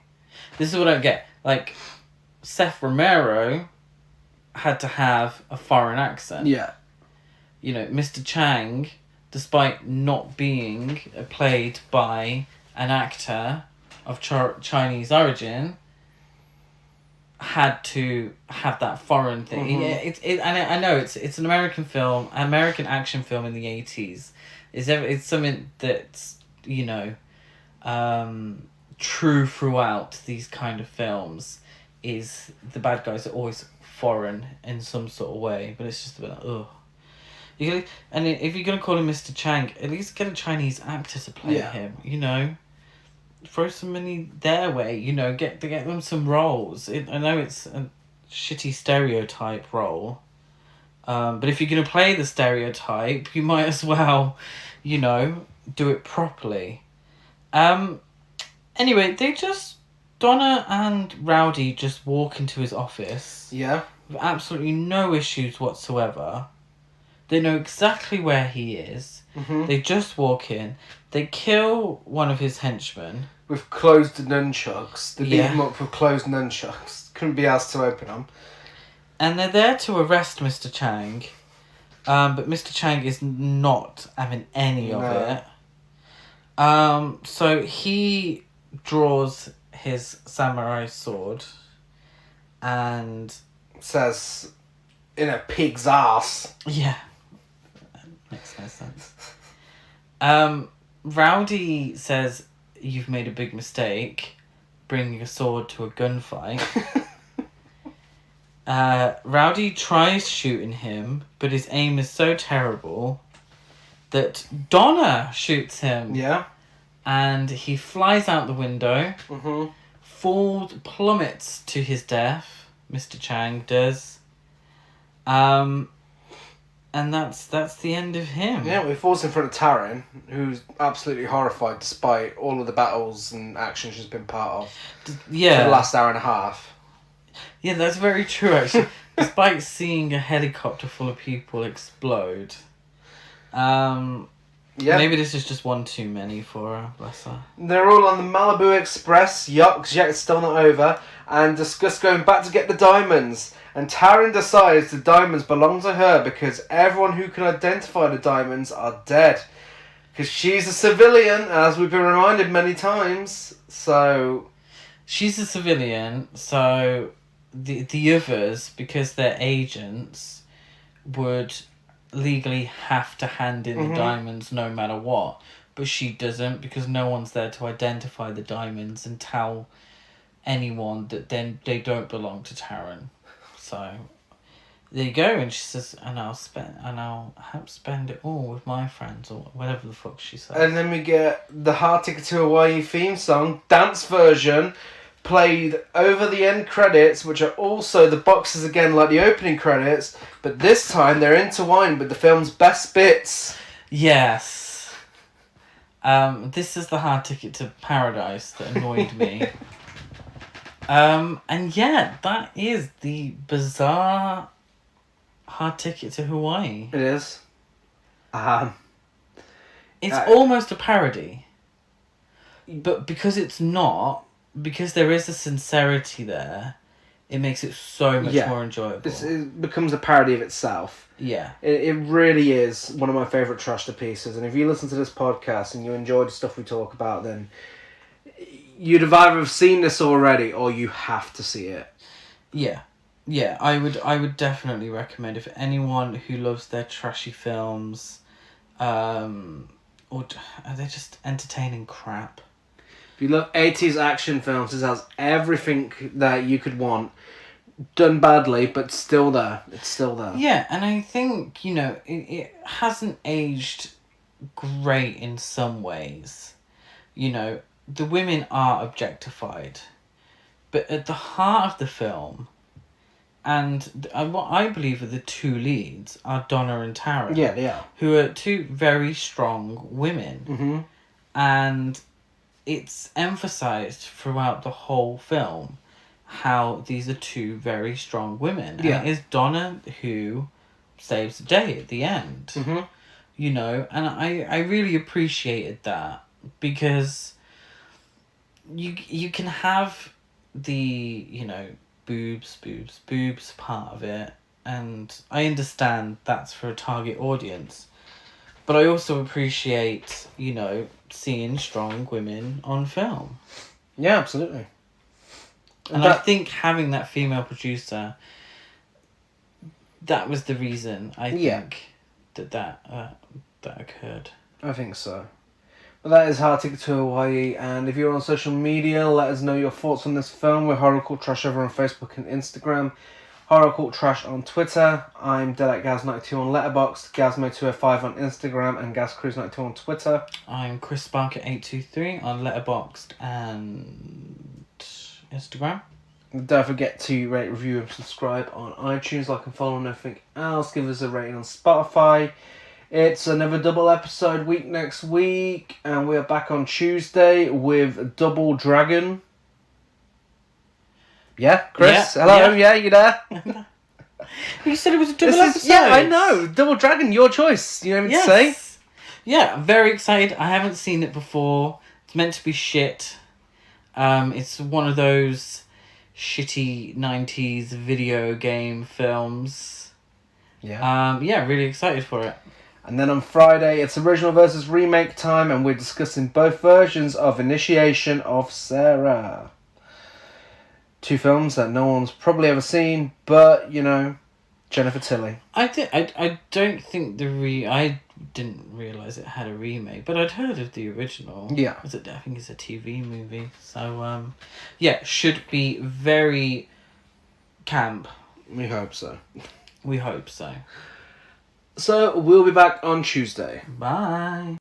This is what I get. Like, Seth Romero had to have a foreign accent. Yeah. Mr. Chang, despite not being played by an actor of Chinese origin, had to have that foreign thing. Mm-hmm. I know it's an American film, American action film in the 80s. It's something that's true throughout these kind of films. Is the bad guys are always foreign in some sort of way, but it's just a bit like, ugh. And if you're gonna call him Mr. Chang, at least get a Chinese actor to play him. Throw some money their way. Get them some roles. I know it's a shitty stereotype role, but if you're gonna play the stereotype, you might as well, do it properly. Anyway, Donna and Rowdy just walk into his office. Yeah. With absolutely no issues whatsoever. They know exactly where he is. Mm-hmm. They just walk in. They kill one of his henchmen. With closed nunchucks. They beat him up with closed nunchucks. Couldn't be asked to open them. And they're there to arrest Mr. Chang. But Mr. Chang is not having any of it. So he draws his samurai sword and says, in a pig's ass. Yeah. Makes no sense. Rowdy says, "You've made a big mistake bringing a sword to a gunfight." Rowdy tries shooting him, but his aim is so terrible that Donna shoots him. Yeah. And he flies out the window, plummets to his death, Mr. Chang does. And that's the end of him. Yeah, he falls in front of Taryn, who's absolutely horrified despite all of the battles and action she's been part of for the last hour and a half. Yeah, that's very true, actually. Despite seeing a helicopter full of people explode. Maybe this is just one too many for her, bless her. They're all on the Malibu Express yacht, because yacht's still not over, and discuss going back to get the diamonds. And Taryn decides the diamonds belong to her because everyone who can identify the diamonds are dead. Because she's a civilian, as we've been reminded many times, so... She's a civilian, so the others, because they're agents, would legally have to hand in the diamonds no matter what. But she doesn't, because no one's there to identify the diamonds and tell anyone that then they don't belong to Taryn. So there you go, and she says, and I'll help spend it all with my friends, or whatever the fuck she says. And then we get the Hard Ticket to Hawaii theme song, dance version, played over the end credits, which are also the boxes again like the opening credits, but this time they're intertwined with the film's best bits. Yes. This is the Hard Ticket to Paradise that annoyed me. And yeah, that is the bizarre Hard Ticket to Hawaii. It is. It's almost a parody. But because it's not, because there is a sincerity there, it makes it so much more enjoyable. It becomes a parody of itself. Yeah. It really is one of my favourite trashterpieces. And if you listen to this podcast and you enjoy the stuff we talk about, then you'd have either seen this already or you have to see it. Yeah. Yeah, I would definitely recommend if anyone who loves their trashy films, or are they just entertaining crap? If you love 80s action films, this has everything that you could want. Done badly, but still there. It's still there. Yeah, and I think, it hasn't aged great in some ways. The women are objectified. But at the heart of the film, and what I believe are the two leads, are Donna and Tara. Yeah, they are. Who are two very strong women. Mm-hmm. And it's emphasised throughout the whole film how these are two very strong women. Yeah. And it is Donna who saves the day at the end. Mm-hmm. And I really appreciated that because you can have the, boobs part of it, and I understand that's for a target audience. But I also appreciate, seeing strong women on film. Yeah, absolutely. And I think having that female producer, that was the reason, I think, that occurred. I think so. Well, that is Hard Ticket to Hawaii, and if you're on social media, let us know your thoughts on this film. We're Horror Cult Trash over on Facebook and Instagram. Horror Cult Trash on Twitter. I'm Dead@Gaz92 on Letterboxd, Gazmo205 on Instagram, and GazCruise92 on Twitter. I'm Chris Sparker823 on Letterboxd and Instagram. Don't forget to rate, review, and subscribe on iTunes. Like and follow on everything else. Give us a rating on Spotify. It's another double episode week next week, and we're back on Tuesday with Double Dragon. Yeah, Chris? Yeah, Hello? Yeah, you there? You said it was a double episode. Yeah, I know. Double Dragon, your choice. You know what I mean to say? Yeah, I'm very excited. I haven't seen it before. It's meant to be shit. It's one of those shitty 90s video game films. Yeah. Really excited for it. And then on Friday, it's original versus remake time, and we're discussing both versions of Initiation of Sarah. Two films that no one's probably ever seen, but, Jennifer Tilly. I don't think I didn't realise it had a remake, but I'd heard of the original. Yeah. I think it's a TV movie. So, should be very camp. We hope so. We hope so. So, we'll be back on Tuesday. Bye.